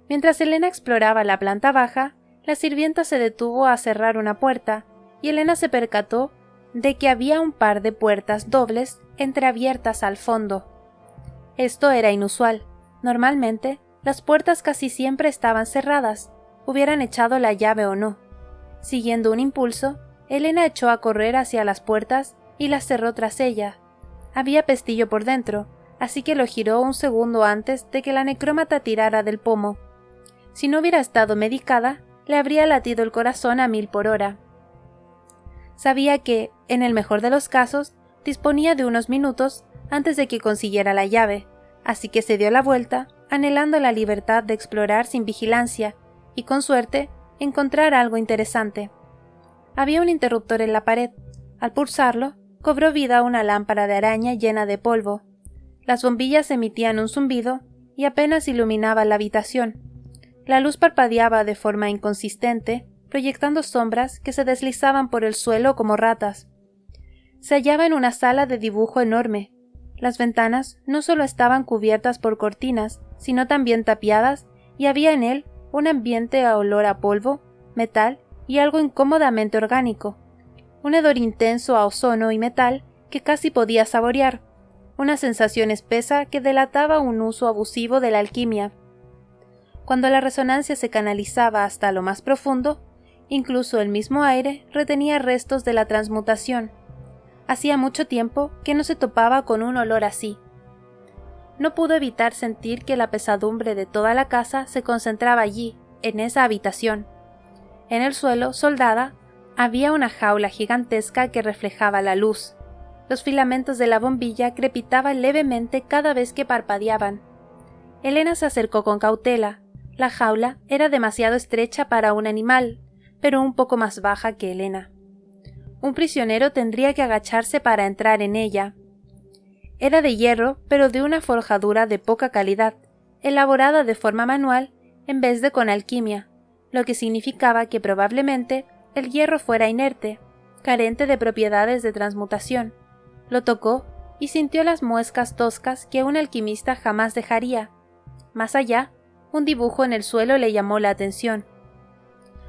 Mientras Elena exploraba la planta baja, la sirvienta se detuvo a cerrar una puerta, y Elena se percató de que había un par de puertas dobles entreabiertas al fondo. Esto era inusual. Normalmente, las puertas casi siempre estaban cerradas, hubieran echado la llave o no. Siguiendo un impulso, Elena echó a correr hacia las puertas y las cerró tras ella. Había pestillo por dentro, así que lo giró un segundo antes de que la necrómata tirara del pomo. Si no hubiera estado medicada, le habría latido el corazón a 1000 por hora. Sabía que, en el mejor de los casos, disponía de unos minutos antes de que consiguiera la llave, así que se dio la vuelta, anhelando la libertad de explorar sin vigilancia y, con suerte, encontrar algo interesante. Había un interruptor en la pared. Al pulsarlo, cobró vida una lámpara de araña llena de polvo. Las bombillas emitían un zumbido y apenas iluminaban la habitación. La luz parpadeaba de forma inconsistente, proyectando sombras que se deslizaban por el suelo como ratas. Se hallaba en una sala de dibujo enorme. Las ventanas no solo estaban cubiertas por cortinas, sino también tapiadas, y había en él un ambiente a olor a polvo, metal y algo incómodamente orgánico. Un hedor intenso a ozono y metal que casi podía saborear, una sensación espesa que delataba un uso abusivo de la alquimia. Cuando la resonancia se canalizaba hasta lo más profundo, incluso el mismo aire retenía restos de la transmutación. Hacía mucho tiempo que no se topaba con un olor así. No pudo evitar sentir que la pesadumbre de toda la casa se concentraba allí, en esa habitación. En el suelo, soldada, había una jaula gigantesca que reflejaba la luz. Los filamentos de la bombilla crepitaban levemente cada vez que parpadeaban. Elena se acercó con cautela. La jaula era demasiado estrecha para un animal, pero un poco más baja que Elena. Un prisionero tendría que agacharse para entrar en ella. Era de hierro, pero de una forjadura de poca calidad, elaborada de forma manual en vez de con alquimia, lo que significaba que probablemente el hierro fuera inerte, carente de propiedades de transmutación. Lo tocó y sintió las muescas toscas que un alquimista jamás dejaría. Más allá, un dibujo en el suelo le llamó la atención.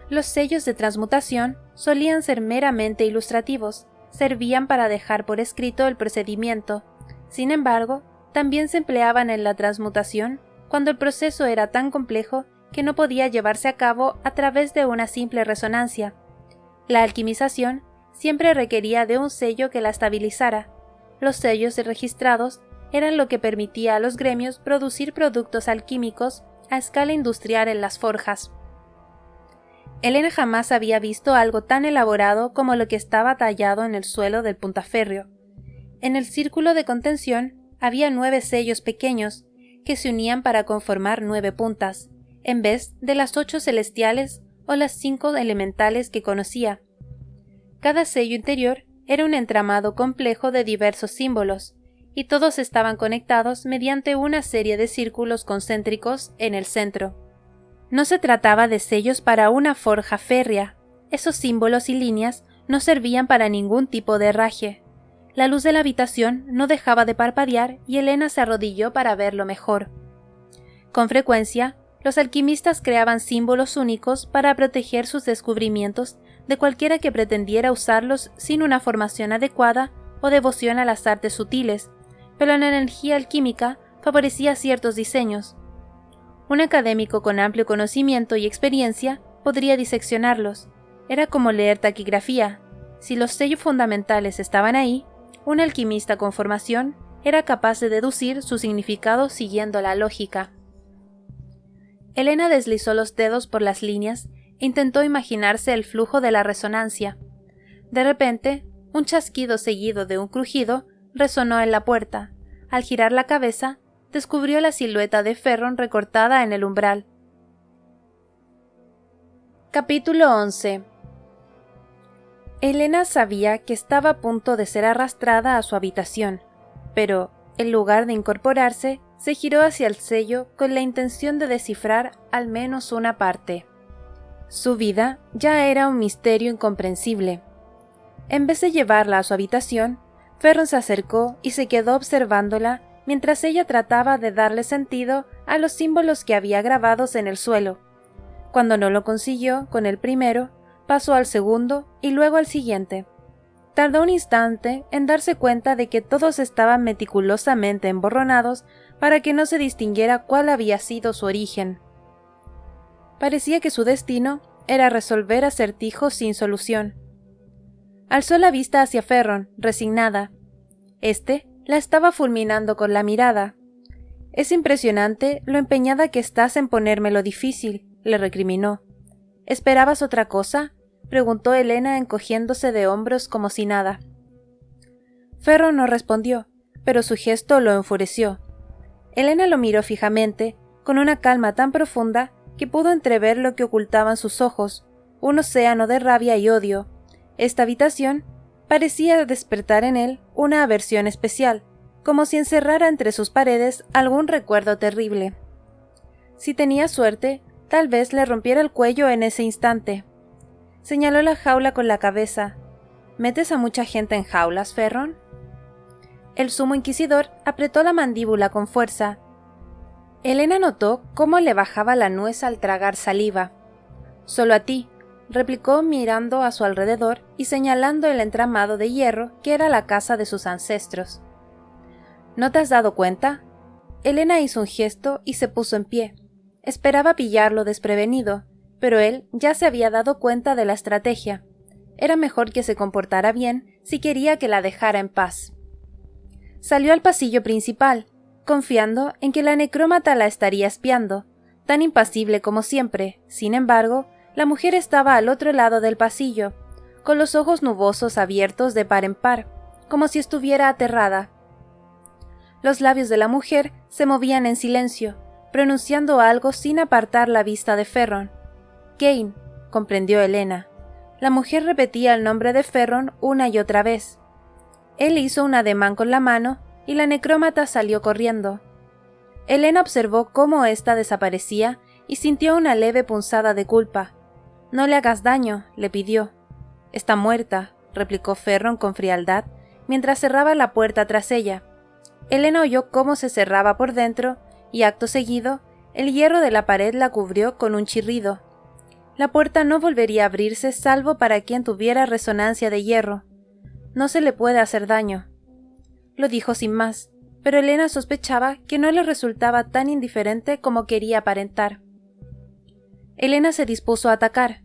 Los sellos de transmutación solían ser meramente ilustrativos, servían para dejar por escrito el procedimiento. Sin embargo, también se empleaban en la transmutación cuando el proceso era tan complejo que no podía llevarse a cabo a través de una simple resonancia. La alquimización siempre requería de un sello que la estabilizara. Los sellos registrados eran lo que permitía a los gremios producir productos alquímicos a escala industrial en las forjas. Elena jamás había visto algo tan elaborado como lo que estaba tallado en el suelo del puntaférreo. En el círculo de contención había 9 sellos pequeños que se unían para conformar 9 puntas, en vez de las 8 celestiales o las 5 elementales que conocía. Cada sello interior era un entramado complejo de diversos símbolos, y todos estaban conectados mediante una serie de círculos concéntricos en el centro. No se trataba de sellos para una forja férrea. Esos símbolos y líneas no servían para ningún tipo de herraje. La luz de la habitación no dejaba de parpadear y Elena se arrodilló para verlo mejor. Con frecuencia, los alquimistas creaban símbolos únicos para proteger sus descubrimientos de cualquiera que pretendiera usarlos sin una formación adecuada o devoción a las artes sutiles, pero la energía alquímica favorecía ciertos diseños. Un académico con amplio conocimiento y experiencia podría diseccionarlos. Era como leer taquigrafía. Si los sellos fundamentales estaban ahí, un alquimista con formación era capaz de deducir su significado siguiendo la lógica. Elena deslizó los dedos por las líneas e intentó imaginarse el flujo de la resonancia. De repente, un chasquido seguido de un crujido resonó en la puerta. Al girar la cabeza, descubrió la silueta de Ferron recortada en el umbral. Capítulo 11. Elena sabía que estaba a punto de ser arrastrada a su habitación, pero, en lugar de incorporarse, se giró hacia el sello con la intención de descifrar al menos una parte. Su vida ya era un misterio incomprensible. En vez de llevarla a su habitación, Ferron se acercó y se quedó observándola mientras ella trataba de darle sentido a los símbolos que había grabados en el suelo. Cuando no lo consiguió con el primero, pasó al segundo y luego al siguiente. Tardó un instante en darse cuenta de que todos estaban meticulosamente emborronados para que no se distinguiera cuál había sido su origen. Parecía que su destino era resolver acertijos sin solución. Alzó la vista hacia Ferron, resignada. Este la estaba fulminando con la mirada. «Es impresionante lo empeñada que estás en ponérmelo difícil», le recriminó. «¿Esperabas otra cosa? preguntó Elena encogiéndose de hombros como si nada. Ferron no respondió, pero su gesto lo enfureció. Elena lo miró fijamente, con una calma tan profunda que pudo entrever lo que ocultaban sus ojos, un océano de rabia y odio. Esta habitación parecía despertar en él una aversión especial, como si encerrara entre sus paredes algún recuerdo terrible. Si tenía suerte, tal vez le rompiera el cuello en ese instante. Señaló la jaula con la cabeza. ¿Metes a mucha gente en jaulas, Ferron? El sumo inquisidor apretó la mandíbula con fuerza. Elena notó cómo le bajaba la nuez al tragar saliva. «Solo a ti», replicó mirando a su alrededor y señalando el entramado de hierro que era la casa de sus ancestros. «¿No te has dado cuenta?» Elena hizo un gesto y se puso en pie. Esperaba pillarlo desprevenido, pero él ya se había dado cuenta de la estrategia. Era mejor que se comportara bien si quería que la dejara en paz. Salió al pasillo principal, confiando en que la necrómata la estaría espiando, tan impasible como siempre. Sin embargo, la mujer estaba al otro lado del pasillo, con los ojos nubosos abiertos de par en par, como si estuviera aterrada. Los labios de la mujer se movían en silencio, pronunciando algo sin apartar la vista de Ferron. «Kane», comprendió Elena. La mujer repetía el nombre de Ferron una y otra vez. Él hizo un ademán con la mano y la necrómata salió corriendo. Elena observó cómo ésta desaparecía y sintió una leve punzada de culpa. «No le hagas daño», le pidió. «Está muerta», replicó Ferron con frialdad, mientras cerraba la puerta tras ella. Elena oyó cómo se cerraba por dentro y, acto seguido, el hierro de la pared la cubrió con un chirrido. La puerta no volvería a abrirse salvo para quien tuviera resonancia de hierro. No se le puede hacer daño. Lo dijo sin más, pero Elena sospechaba que no le resultaba tan indiferente como quería aparentar. Elena se dispuso a atacar.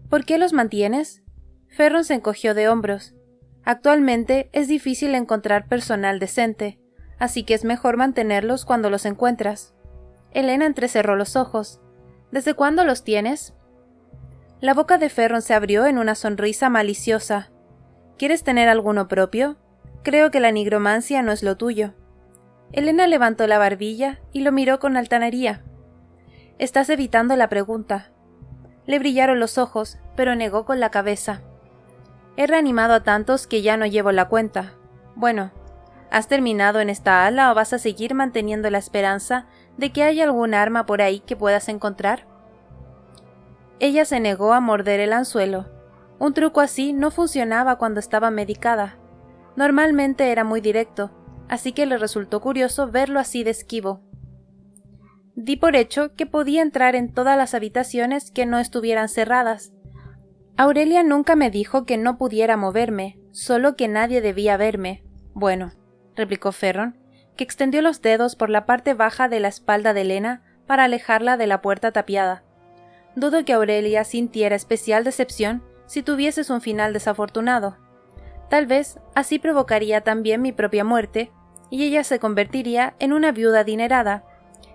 «¿Por qué los mantienes?» Ferron se encogió de hombros. «Actualmente es difícil encontrar personal decente, así que es mejor mantenerlos cuando los encuentras». Elena entrecerró los ojos. «¿Desde cuándo los tienes?» La boca de Ferron se abrió en una sonrisa maliciosa. «¿Quieres tener alguno propio? Creo que la nigromancia no es lo tuyo». Elena levantó la barbilla y lo miró con altanería. «Estás evitando la pregunta». Le brillaron los ojos, pero negó con la cabeza. «He reanimado a tantos que ya no llevo la cuenta. Bueno, ¿has terminado en esta ala o vas a seguir manteniendo la esperanza de que haya algún arma por ahí que puedas encontrar?» Ella se negó a morder el anzuelo. Un truco así no funcionaba cuando estaba medicada. Normalmente era muy directo, así que le resultó curioso verlo así de esquivo. Di por hecho que podía entrar en todas las habitaciones que no estuvieran cerradas. Aurelia nunca me dijo que no pudiera moverme, solo que nadie debía verme. «Bueno», replicó Ferron, que extendió los dedos por la parte baja de la espalda de Elena para alejarla de la puerta tapiada. «Dudo que Aurelia sintiera especial decepción si tuvieses un final desafortunado. Tal vez así provocaría también mi propia muerte, y ella se convertiría en una viuda adinerada,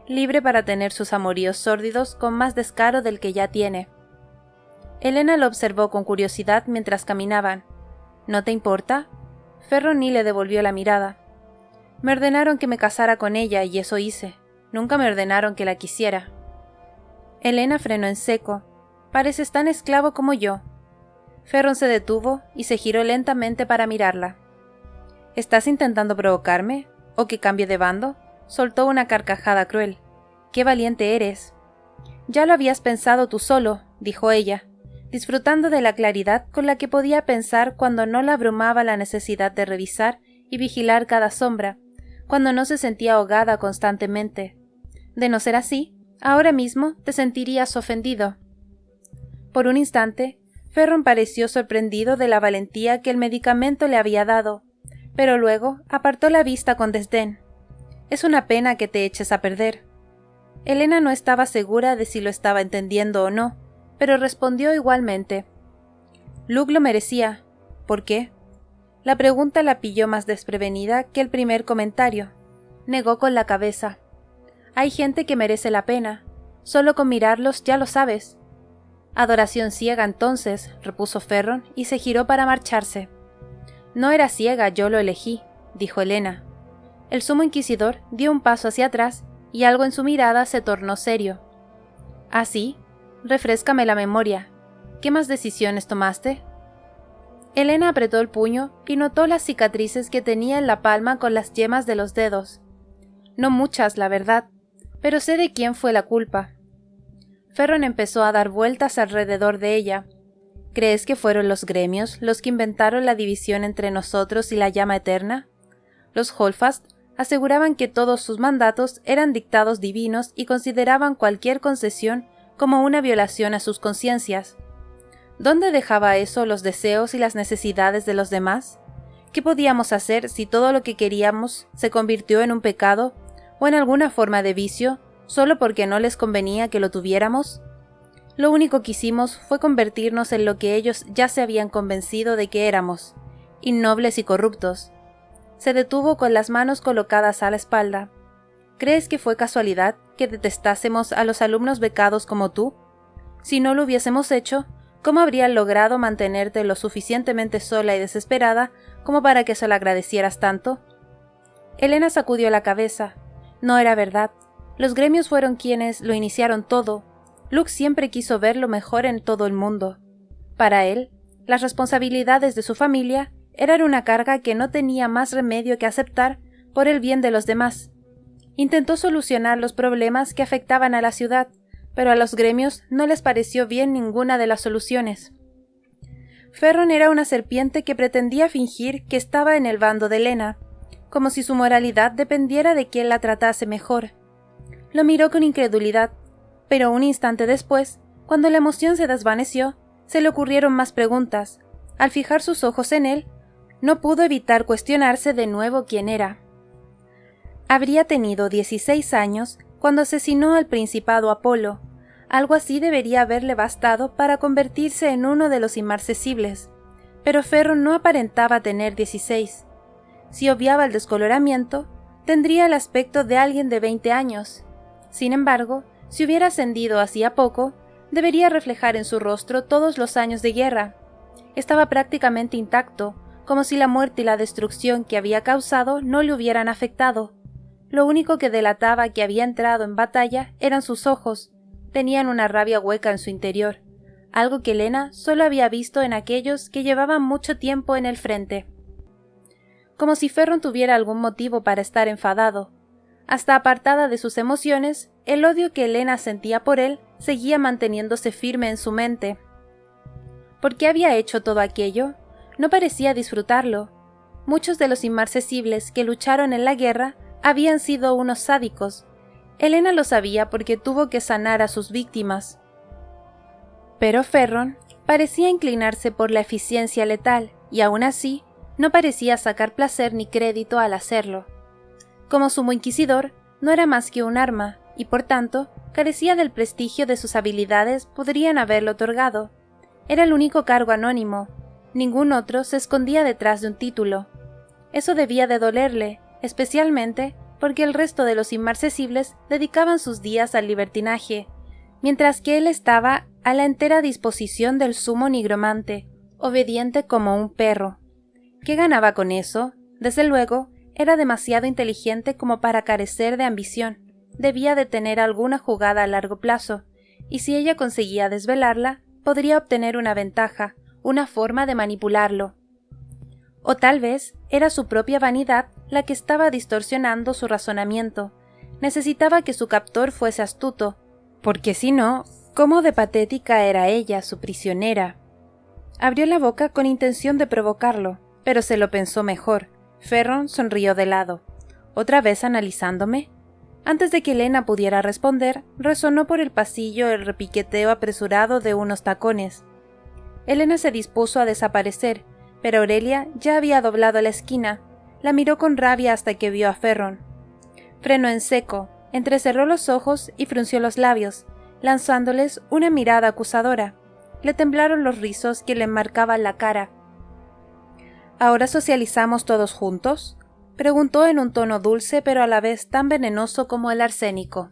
libre para tener sus amoríos sórdidos con más descaro del que ya tiene». Elena lo observó con curiosidad mientras caminaban. «¿No te importa?» Ferron ni le devolvió la mirada. «Me ordenaron que me casara con ella y eso hice. Nunca me ordenaron que la quisiera». Elena frenó en seco. «Pareces tan esclavo como yo». Ferron se detuvo y se giró lentamente para mirarla. «¿Estás intentando provocarme? ¿O que cambie de bando?» Soltó una carcajada cruel. «¡Qué valiente eres!» «Ya lo habías pensado tú solo», dijo ella, disfrutando de la claridad con la que podía pensar cuando no la abrumaba la necesidad de revisar y vigilar cada sombra, cuando no se sentía ahogada constantemente. De no ser así, ahora mismo te sentirías ofendido. Por un instante, Ferron pareció sorprendido de la valentía que el medicamento le había dado, pero luego apartó la vista con desdén. «Es una pena que te eches a perder». Elena no estaba segura de si lo estaba entendiendo o no, pero respondió igualmente. «Luke lo merecía». «¿Por qué?» La pregunta la pilló más desprevenida que el primer comentario. Negó con la cabeza. «Hay gente que merece la pena. Solo con mirarlos ya lo sabes». Adoración ciega entonces, repuso Ferron, y se giró para marcharse. No era ciega, yo lo elegí, dijo Helena. El sumo inquisidor dio un paso hacia atrás y algo en su mirada se tornó serio. ¿Ah, sí? Refréscame la memoria. ¿Qué más decisiones tomaste? Helena apretó el puño y notó las cicatrices que tenía en la palma con las yemas de los dedos. No muchas, la verdad, pero sé de quién fue la culpa. Ferron empezó a dar vueltas alrededor de ella. ¿Crees que fueron los gremios los que inventaron la división entre nosotros y la llama eterna? Los Holdfast aseguraban que todos sus mandatos eran dictados divinos y consideraban cualquier concesión como una violación a sus conciencias. ¿Dónde dejaba eso los deseos y las necesidades de los demás? ¿Qué podíamos hacer si todo lo que queríamos se convirtió en un pecado o en alguna forma de vicio, solo porque no les convenía que lo tuviéramos? Lo único que hicimos fue convertirnos en lo que ellos ya se habían convencido de que éramos, innobles y corruptos. Se detuvo con las manos colocadas a la espalda. ¿Crees que fue casualidad que detestásemos a los alumnos becados como tú? Si no lo hubiésemos hecho, ¿cómo habrían logrado mantenerte lo suficientemente sola y desesperada como para que se lo agradecieras tanto? Helena sacudió la cabeza. No era verdad. Los gremios fueron quienes lo iniciaron todo. Luke siempre quiso ver lo mejor en todo el mundo. Para él, las responsabilidades de su familia eran una carga que no tenía más remedio que aceptar por el bien de los demás. Intentó solucionar los problemas que afectaban a la ciudad, pero a los gremios no les pareció bien ninguna de las soluciones. Ferron era una serpiente que pretendía fingir que estaba en el bando de Helena, como si su moralidad dependiera de quién la tratase mejor. Lo miró con incredulidad, pero un instante después, cuando la emoción se desvaneció, se le ocurrieron más preguntas. Al fijar sus ojos en él, no pudo evitar cuestionarse de nuevo quién era. Habría tenido 16 años cuando asesinó al principado Apolo. Algo así debería haberle bastado para convertirse en uno de los inmarcesibles, pero Ferron no aparentaba tener 16. Si obviaba el descoloramiento, tendría el aspecto de alguien de 20 años. Sin embargo, si hubiera ascendido hacía poco, debería reflejar en su rostro todos los años de guerra. Estaba prácticamente intacto, como si la muerte y la destrucción que había causado no le hubieran afectado. Lo único que delataba que había entrado en batalla eran sus ojos. Tenían una rabia hueca en su interior, algo que Helena solo había visto en aquellos que llevaban mucho tiempo en el frente. Como si Ferron tuviera algún motivo para estar enfadado. Hasta apartada de sus emociones, el odio que Helena sentía por él seguía manteniéndose firme en su mente. ¿Por qué había hecho todo aquello? No parecía disfrutarlo. Muchos de los inmarcesibles que lucharon en la guerra habían sido unos sádicos. Helena lo sabía porque tuvo que sanar a sus víctimas. Pero Ferron parecía inclinarse por la eficiencia letal y aún así no parecía sacar placer ni crédito al hacerlo. Como sumo inquisidor, no era más que un arma y por tanto carecía del prestigio de sus habilidades podrían haberlo otorgado. Era el único cargo anónimo. Ningún otro se escondía detrás de un título. Eso debía de dolerle, especialmente porque el resto de los inmarcesibles dedicaban sus días al libertinaje, mientras que él estaba a la entera disposición del sumo nigromante, obediente como un perro. ¿Qué ganaba con eso? Desde luego, era demasiado inteligente como para carecer de ambición. Debía de tener alguna jugada a largo plazo, y si ella conseguía desvelarla, podría obtener una ventaja, una forma de manipularlo. O tal vez era su propia vanidad la que estaba distorsionando su razonamiento. Necesitaba que su captor fuese astuto, porque si no, ¿cómo de patética era ella, su prisionera? Abrió la boca con intención de provocarlo, pero se lo pensó mejor. Ferron sonrió de lado. ¿Otra vez analizándome? Antes de que Helena pudiera responder, resonó por el pasillo el repiqueteo apresurado de unos tacones. Helena se dispuso a desaparecer, pero Aurelia ya había doblado la esquina. La miró con rabia hasta que vio a Ferron. Frenó en seco, entrecerró los ojos y frunció los labios, lanzándoles una mirada acusadora. Le temblaron los rizos que le enmarcaban la cara. ¿Ahora socializamos todos juntos?, preguntó en un tono dulce pero a la vez tan venenoso como el arsénico.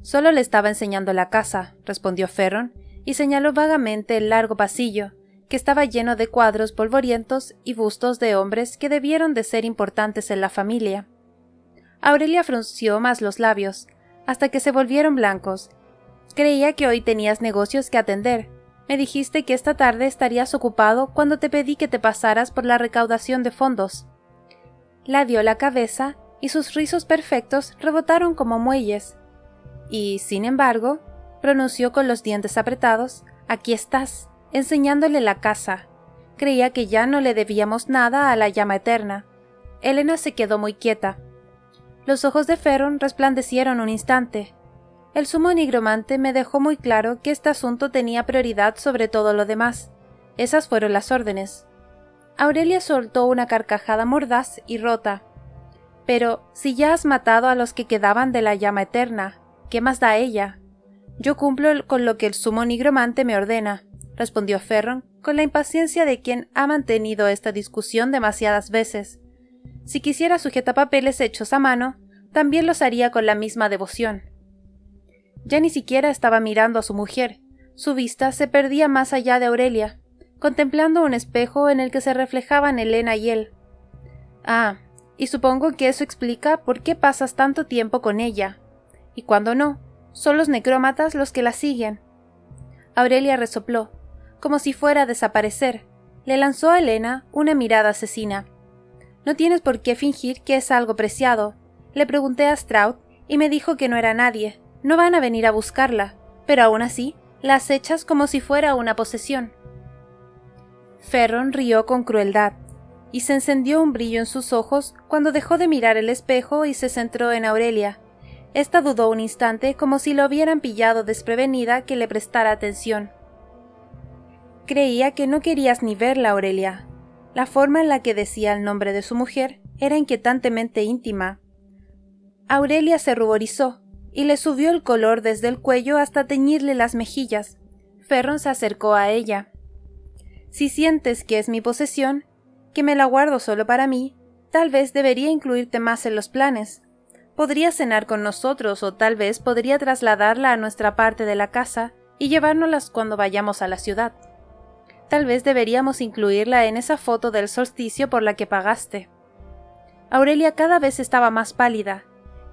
Solo le estaba enseñando la casa, respondió Ferron, y señaló vagamente el largo pasillo, que estaba lleno de cuadros polvorientos y bustos de hombres que debieron de ser importantes en la familia. Aurelia frunció más los labios, hasta que se volvieron blancos. Creía que hoy tenías negocios que atender. Me dijiste que esta tarde estarías ocupado cuando te pedí que te pasaras por la recaudación de fondos. La dio la cabeza y sus rizos perfectos rebotaron como muelles. Y, sin embargo, pronunció con los dientes apretados, aquí estás, enseñándole la casa. Creía que ya no le debíamos nada a la llama eterna. Elena se quedó muy quieta. Los ojos de Ferron resplandecieron un instante. El sumo nigromante me dejó muy claro que este asunto tenía prioridad sobre todo lo demás. Esas fueron las órdenes. Aurelia soltó una carcajada mordaz y rota. Pero si ya has matado a los que quedaban de la llama eterna, ¿qué más da ella? Yo cumplo con lo que el sumo nigromante me ordena, respondió Ferron con la impaciencia de quien ha mantenido esta discusión demasiadas veces. Si quisiera sujetapapeles hechos a mano, también los haría con la misma devoción. Ya ni siquiera estaba mirando a su mujer. Su vista se perdía más allá de Aurelia, contemplando un espejo en el que se reflejaban Elena y él. Ah, y supongo que eso explica por qué pasas tanto tiempo con ella. Y cuando no, son los necrómatas los que la siguen. Aurelia resopló, como si fuera a desaparecer. Le lanzó a Elena una mirada asesina. No tienes por qué fingir que es algo preciado. Le pregunté a Stroud y me dijo que no era nadie. No van a venir a buscarla, pero aún así, la acechas como si fuera una posesión. Ferron rió con crueldad, y se encendió un brillo en sus ojos cuando dejó de mirar el espejo y se centró en Aurelia. Esta dudó un instante como si lo hubieran pillado desprevenida que le prestara atención. Creía que no querías ni verla, Aurelia. La forma en la que decía el nombre de su mujer era inquietantemente íntima. Aurelia se ruborizó, y le subió el color desde el cuello hasta teñirle las mejillas. Ferron se acercó a ella. Si sientes que es mi posesión, que me la guardo solo para mí, tal vez debería incluirte más en los planes. Podría cenar con nosotros o tal vez podría trasladarla a nuestra parte de la casa y llevárnoslas cuando vayamos a la ciudad. Tal vez deberíamos incluirla en esa foto del solsticio por la que pagaste. Aurelia cada vez estaba más pálida.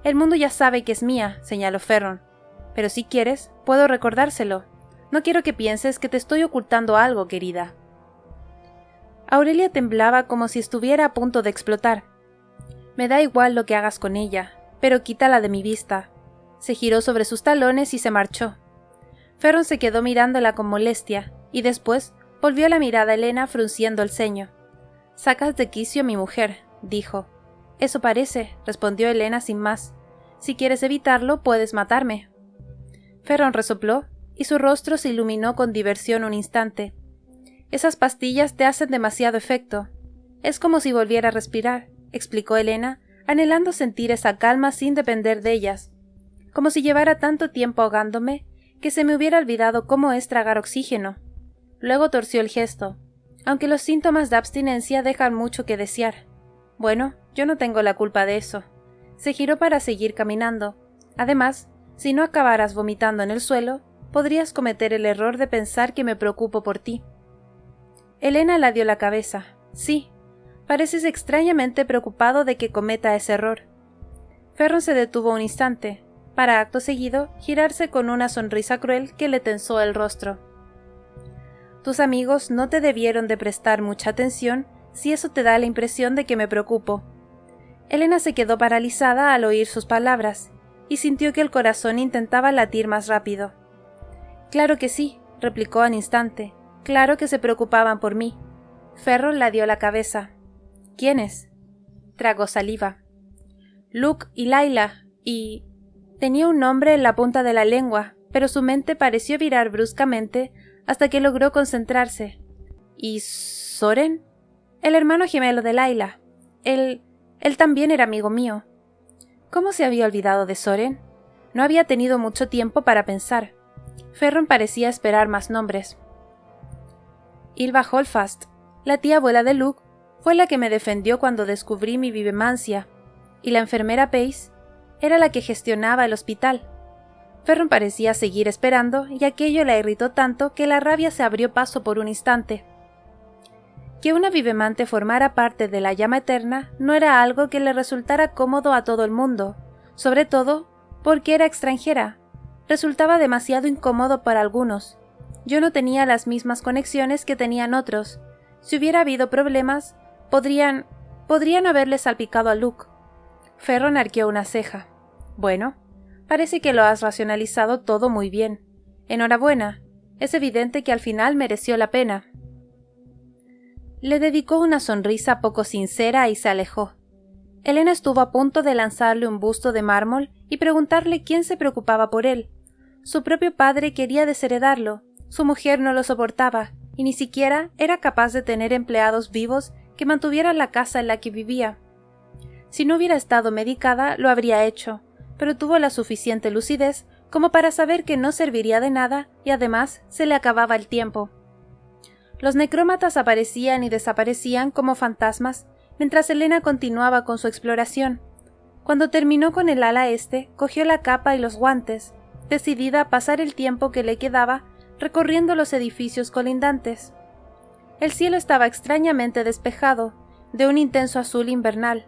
El mundo ya sabe que es mía, señaló Ferron. Pero si quieres, puedo recordárselo. No quiero que pienses que te estoy ocultando algo, querida. Aurelia temblaba como si estuviera a punto de explotar. Me da igual lo que hagas con ella, pero quítala de mi vista. Se giró sobre sus talones y se marchó. Ferron se quedó mirándola con molestia, y después volvió la mirada a Elena frunciendo el ceño. «Sacas de quicio a mi mujer», dijo. «Eso parece», respondió Elena sin más. «Si quieres evitarlo, puedes matarme». Ferron resopló, y su rostro se iluminó con diversión un instante. «Esas pastillas te hacen demasiado efecto. Es como si volviera a respirar», explicó Elena, anhelando sentir esa calma sin depender de ellas. «Como si llevara tanto tiempo ahogándome que se me hubiera olvidado cómo es tragar oxígeno». Luego torció el gesto, aunque los síntomas de abstinencia dejan mucho que desear. Bueno, yo no tengo la culpa de eso. Se giró para seguir caminando. Además, si no acabaras vomitando en el suelo, podrías cometer el error de pensar que me preocupo por ti. Elena la dio la cabeza. Sí, pareces extrañamente preocupado de que cometa ese error. Ferron se detuvo un instante, para acto seguido girarse con una sonrisa cruel que le tensó el rostro. Tus amigos no te debieron de prestar mucha atención si eso te da la impresión de que me preocupo. Elena se quedó paralizada al oír sus palabras, y sintió que el corazón intentaba latir más rápido. Claro que sí, replicó al instante, claro que se preocupaban por mí. Ferron la dio la cabeza. ¿Quiénes? Tragó saliva. Luke y Layla, y... Tenía un nombre en la punta de la lengua, pero su mente pareció virar bruscamente hasta que logró concentrarse. ¿Y Soren? El hermano gemelo de Layla. Él también era amigo mío. ¿Cómo se había olvidado de Soren? No había tenido mucho tiempo para pensar. Ferron parecía esperar más nombres. Ylva Holdfast, la tía abuela de Luke, fue la que me defendió cuando descubrí mi vivemancia, y la enfermera Pace era la que gestionaba el hospital. Ferron parecía seguir esperando y aquello la irritó tanto que la rabia se abrió paso por un instante. Que una vivemante formara parte de la llama eterna no era algo que le resultara cómodo a todo el mundo, sobre todo porque era extranjera. Resultaba demasiado incómodo para algunos. Yo no tenía las mismas conexiones que tenían otros. Si hubiera habido problemas, podrían haberle salpicado a Luke. Ferron arqueó una ceja. Bueno, parece que lo has racionalizado todo muy bien. Enhorabuena. Es evidente que al final mereció la pena. Le dedicó una sonrisa poco sincera y se alejó. Elena estuvo a punto de lanzarle un busto de mármol y preguntarle quién se preocupaba por él. Su propio padre quería desheredarlo, su mujer no lo soportaba, y ni siquiera era capaz de tener empleados vivos que mantuvieran la casa en la que vivía. Si no hubiera estado medicada, lo habría hecho, pero tuvo la suficiente lucidez como para saber que no serviría de nada y además se le acababa el tiempo. Los necrómatas aparecían y desaparecían como fantasmas mientras Elena continuaba con su exploración. Cuando terminó con el ala este, cogió la capa y los guantes, decidida a pasar el tiempo que le quedaba recorriendo los edificios colindantes. El cielo estaba extrañamente despejado, de un intenso azul invernal.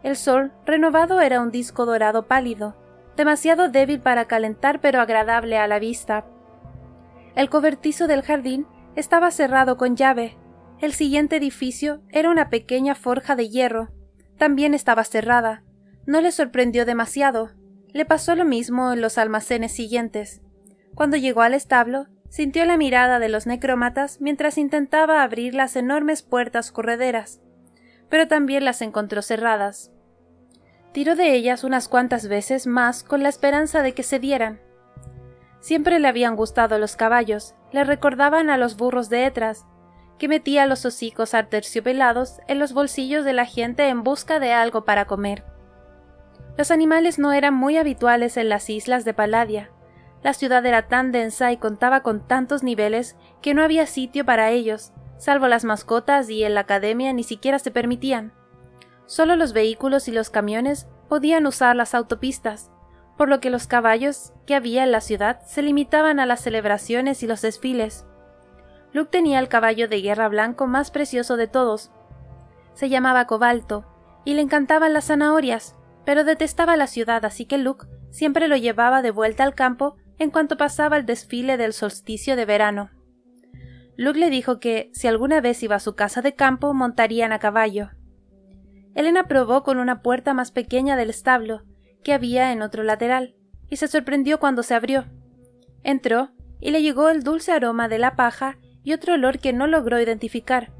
El sol, renovado, era un disco dorado pálido, demasiado débil para calentar pero agradable a la vista. El cobertizo del jardín estaba cerrado con llave. El siguiente edificio era una pequeña forja de hierro. También estaba cerrada. No le sorprendió demasiado. Le pasó lo mismo en los almacenes siguientes. Cuando llegó al establo, sintió la mirada de los necrómatas mientras intentaba abrir las enormes puertas correderas, pero también las encontró cerradas. Tiró de ellas unas cuantas veces más con la esperanza de que cedieran. Siempre le habían gustado los caballos, le recordaban a los burros de Etras, que metía los hocicos aterciopelados en los bolsillos de la gente en busca de algo para comer. Los animales no eran muy habituales en las islas de Palladia. La ciudad era tan densa y contaba con tantos niveles que no había sitio para ellos, salvo las mascotas, y en la academia ni siquiera se permitían. Solo los vehículos y los camiones podían usar las autopistas, por lo que los caballos que había en la ciudad se limitaban a las celebraciones y los desfiles. Luke tenía el caballo de guerra blanco más precioso de todos. Se llamaba Cobalto, y le encantaban las zanahorias, pero detestaba la ciudad, así que Luke siempre lo llevaba de vuelta al campo en cuanto pasaba el desfile del solsticio de verano. Luke le dijo que, si alguna vez iba a su casa de campo, montarían a caballo. Elena probó con una puerta más pequeña del establo, que había en otro lateral, y se sorprendió cuando se abrió. Entró, y le llegó el dulce aroma de la paja y otro olor que no logró identificar.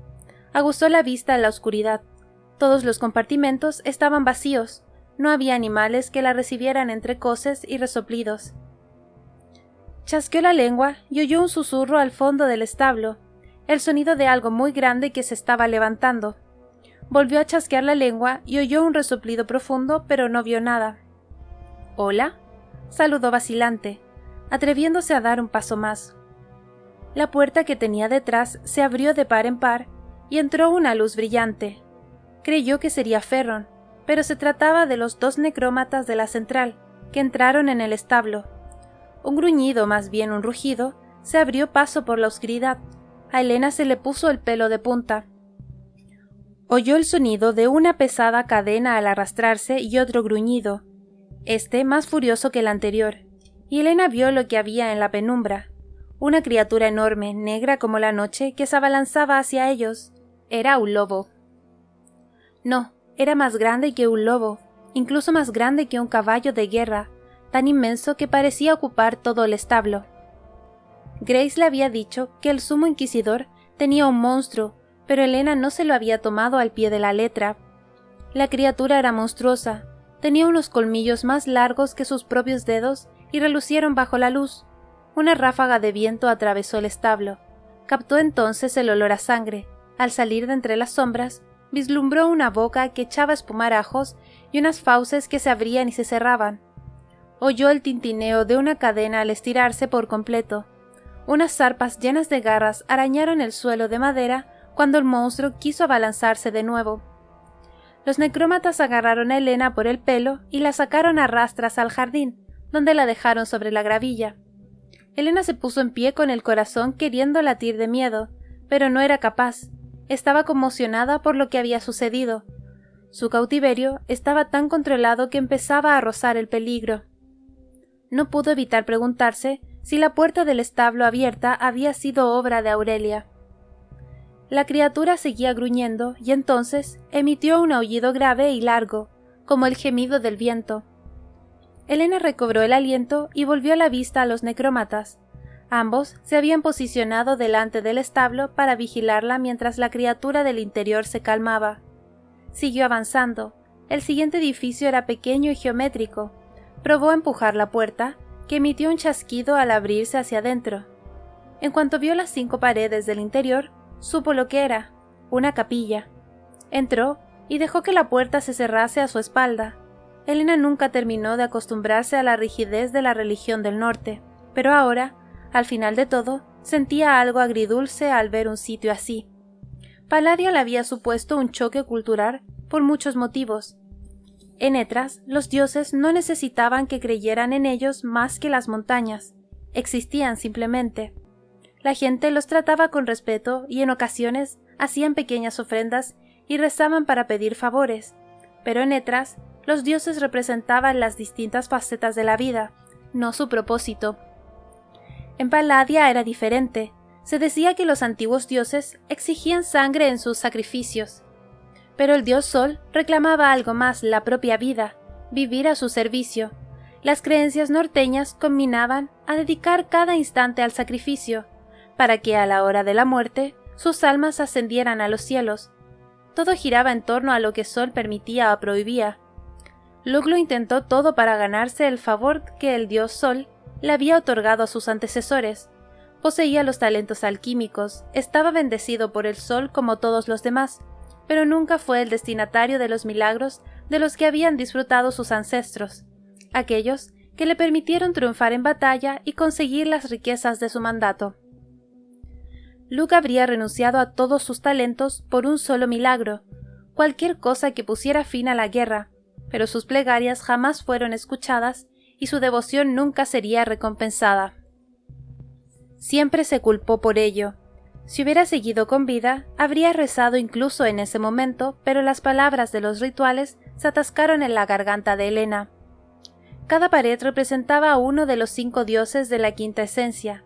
Aguzó la vista en la oscuridad. Todos los compartimentos estaban vacíos. No había animales que la recibieran entre coces y resoplidos. Chasqueó la lengua y oyó un susurro al fondo del establo, el sonido de algo muy grande que se estaba levantando. Volvió a chasquear la lengua y oyó un resoplido profundo, pero no vio nada. «¿Hola?», saludó vacilante, atreviéndose a dar un paso más. La puerta que tenía detrás se abrió de par en par y entró una luz brillante. Creyó que sería Ferron, pero se trataba de los dos necrómatas de la central, que entraron en el establo. Un gruñido, más bien un rugido, se abrió paso por la oscuridad. A Elena se le puso el pelo de punta. Oyó el sonido de una pesada cadena al arrastrarse y otro gruñido, este más furioso que el anterior, y Elena vio lo que había en la penumbra. Una criatura enorme, negra como la noche, que se abalanzaba hacia ellos. Era un lobo. No, era más grande que un lobo, incluso más grande que un caballo de guerra, tan inmenso que parecía ocupar todo el establo. Grace le había dicho que el sumo inquisidor tenía un monstruo, pero Elena no se lo había tomado al pie de la letra. La criatura era monstruosa, tenía unos colmillos más largos que sus propios dedos y relucieron bajo la luz. Una ráfaga de viento atravesó el establo. Captó entonces el olor a sangre. Al salir de entre las sombras, vislumbró una boca que echaba espumarajos y unas fauces que se abrían y se cerraban. Oyó el tintineo de una cadena al estirarse por completo. Unas zarpas llenas de garras arañaron el suelo de madera cuando el monstruo quiso abalanzarse de nuevo. Los necrómatas agarraron a Elena por el pelo y la sacaron a rastras al jardín, donde la dejaron sobre la gravilla. Helena se puso en pie con el corazón queriendo latir de miedo, pero no era capaz. Estaba conmocionada por lo que había sucedido. Su cautiverio estaba tan controlado que empezaba a rozar el peligro. No pudo evitar preguntarse si la puerta del establo abierta había sido obra de Aurelia. La criatura seguía gruñendo y entonces emitió un aullido grave y largo, como el gemido del viento. Helena recobró el aliento y volvió la vista a los necrómatas. Ambos se habían posicionado delante del establo para vigilarla mientras la criatura del interior se calmaba. Siguió avanzando. El siguiente edificio era pequeño y geométrico. Probó a empujar la puerta, que emitió un chasquido al abrirse hacia adentro. En cuanto vio las 5 paredes del interior, supo lo que era: una capilla. Entró y dejó que la puerta se cerrase a su espalda. Helena nunca terminó de acostumbrarse a la rigidez de la religión del norte, pero ahora, al final de todo, sentía algo agridulce al ver un sitio así. Palladia le había supuesto un choque cultural por muchos motivos. En Etras, los dioses no necesitaban que creyeran en ellos más que las montañas. Existían simplemente. La gente los trataba con respeto y en ocasiones hacían pequeñas ofrendas y rezaban para pedir favores. Pero en Etras, los dioses representaban las distintas facetas de la vida, no su propósito. En Palladia era diferente. Se decía que los antiguos dioses exigían sangre en sus sacrificios. Pero el dios Sol reclamaba algo más: la propia vida, vivir a su servicio. Las creencias norteñas combinaban a dedicar cada instante al sacrificio, para que a la hora de la muerte sus almas ascendieran a los cielos. Todo giraba en torno a lo que Sol permitía o prohibía. Luglo intentó todo para ganarse el favor que el dios Sol le había otorgado a sus antecesores. Poseía los talentos alquímicos, estaba bendecido por el Sol como todos los demás, pero nunca fue el destinatario de los milagros de los que habían disfrutado sus ancestros, aquellos que le permitieron triunfar en batalla y conseguir las riquezas de su mandato. Lug habría renunciado a todos sus talentos por un solo milagro, cualquier cosa que pusiera fin a la guerra, pero sus plegarias jamás fueron escuchadas y su devoción nunca sería recompensada. Siempre se culpó por ello. Si hubiera seguido con vida, habría rezado incluso en ese momento, pero las palabras de los rituales se atascaron en la garganta de Helena. Cada pared representaba a uno de los 5 dioses de la quinta esencia.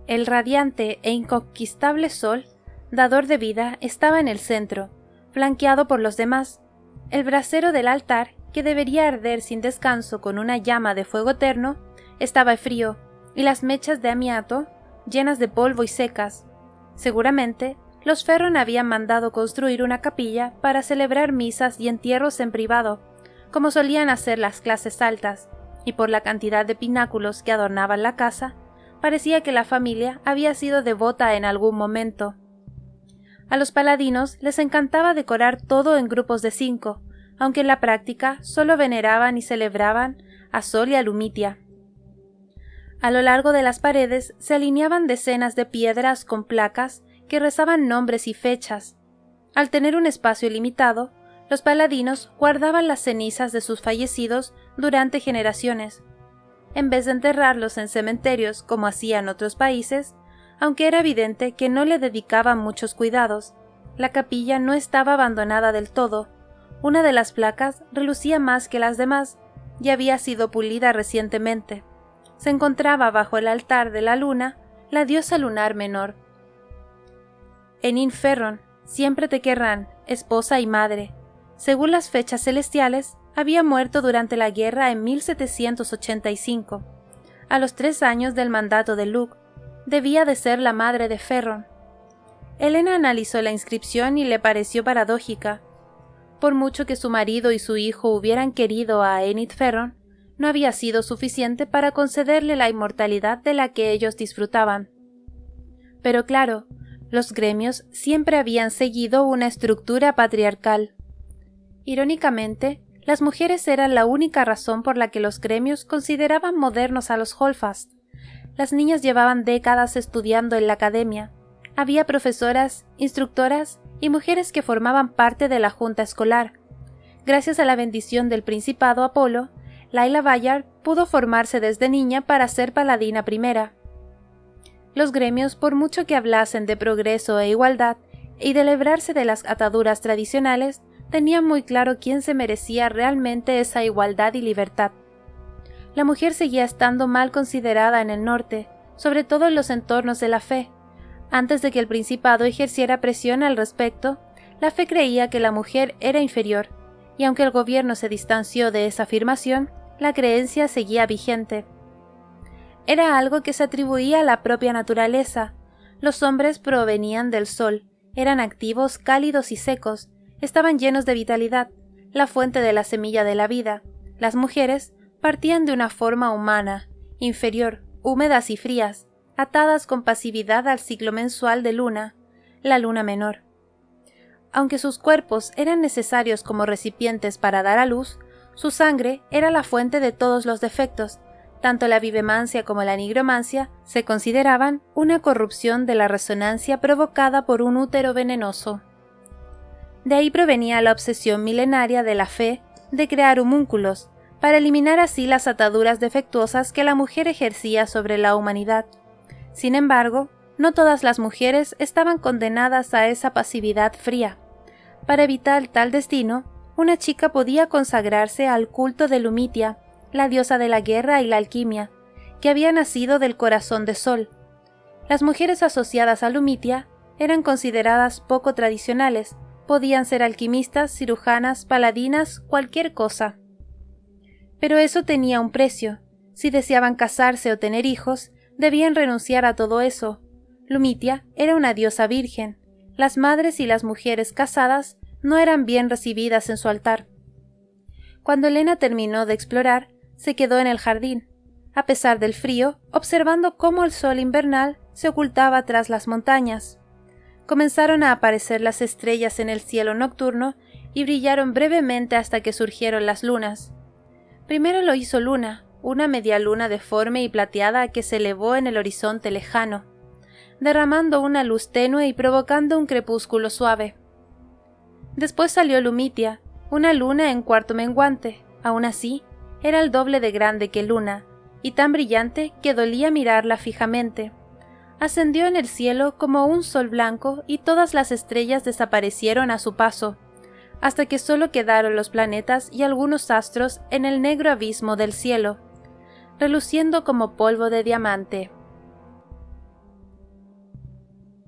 El radiante e inconquistable sol, dador de vida, estaba en el centro, flanqueado por los demás. El brasero del altar, que debería arder sin descanso con una llama de fuego eterno, estaba frío, y las mechas de amiato, llenas de polvo y secas. Seguramente, los Ferron habían mandado construir una capilla para celebrar misas y entierros en privado, como solían hacer las clases altas, y por la cantidad de pináculos que adornaban la casa, parecía que la familia había sido devota en algún momento. A los paladinos les encantaba decorar todo en grupos de 5, aunque en la práctica solo veneraban y celebraban a Sol y a Lumitia. A lo largo de las paredes se alineaban decenas de piedras con placas que rezaban nombres y fechas. Al tener un espacio limitado, los paladinos guardaban las cenizas de sus fallecidos durante generaciones. En vez de enterrarlos en cementerios como hacían otros países, aunque era evidente que no le dedicaban muchos cuidados, la capilla no estaba abandonada del todo. Una de las placas relucía más que las demás y había sido pulida recientemente. Se encontraba bajo el altar de la luna la diosa lunar menor. Enin Ferron, siempre te querrán, esposa y madre. Según las fechas celestiales, había muerto durante la guerra en 1785. A los 3 años del mandato de Lug, debía de ser la madre de Ferron. Helena analizó la inscripción y le pareció paradójica. Por mucho que su marido y su hijo hubieran querido a Enid Ferron, no había sido suficiente para concederle la inmortalidad de la que ellos disfrutaban. Pero claro, los gremios siempre habían seguido una estructura patriarcal. Irónicamente, las mujeres eran la única razón por la que los gremios consideraban modernos a los Holdfast. Las niñas llevaban décadas estudiando en la academia. Había profesoras, instructoras y mujeres que formaban parte de la junta escolar. Gracias a la bendición del Principado Apolo, Laila Bayard pudo formarse desde niña para ser paladina primera. Los gremios, por mucho que hablasen de progreso e igualdad y de librarse de las ataduras tradicionales, tenían muy claro quién se merecía realmente esa igualdad y libertad. La mujer seguía estando mal considerada en el norte, sobre todo en los entornos de la fe. Antes de que el Principado ejerciera presión al respecto, la fe creía que la mujer era inferior, y aunque el gobierno se distanció de esa afirmación, la creencia seguía vigente. Era algo que se atribuía a la propia naturaleza. Los hombres provenían del sol, eran activos, cálidos y secos, estaban llenos de vitalidad, la fuente de la semilla de la vida. Las mujeres partían de una forma humana, inferior, húmedas y frías, atadas con pasividad al ciclo mensual de luna, la luna menor. Aunque sus cuerpos eran necesarios como recipientes para dar a luz, su sangre era la fuente de todos los defectos. Tanto la vivemancia como la nigromancia se consideraban una corrupción de la resonancia provocada por un útero venenoso. De ahí provenía la obsesión milenaria de la fe de crear homúnculos, para eliminar así las ataduras defectuosas que la mujer ejercía sobre la humanidad. Sin embargo, no todas las mujeres estaban condenadas a esa pasividad fría. Para evitar tal destino, una chica podía consagrarse al culto de Lumitia, la diosa de la guerra y la alquimia, que había nacido del corazón de Sol. Las mujeres asociadas a Lumitia eran consideradas poco tradicionales, podían ser alquimistas, cirujanas, paladinas, cualquier cosa. Pero eso tenía un precio. Si deseaban casarse o tener hijos, debían renunciar a todo eso. Lumitia era una diosa virgen. Las madres y las mujeres casadas no eran bien recibidas en su altar. Cuando Helena terminó de explorar, se quedó en el jardín, a pesar del frío, observando cómo el sol invernal se ocultaba tras las montañas. Comenzaron a aparecer las estrellas en el cielo nocturno y brillaron brevemente hasta que surgieron las lunas. Primero lo hizo Luna, una media luna deforme y plateada que se elevó en el horizonte lejano, derramando una luz tenue y provocando un crepúsculo suave. Después salió Lumitia, una luna en cuarto menguante. Aún así, era el doble de grande que Luna, y tan brillante que dolía mirarla fijamente. Ascendió en el cielo como un sol blanco y todas las estrellas desaparecieron a su paso, hasta que solo quedaron los planetas y algunos astros en el negro abismo del cielo, reluciendo como polvo de diamante.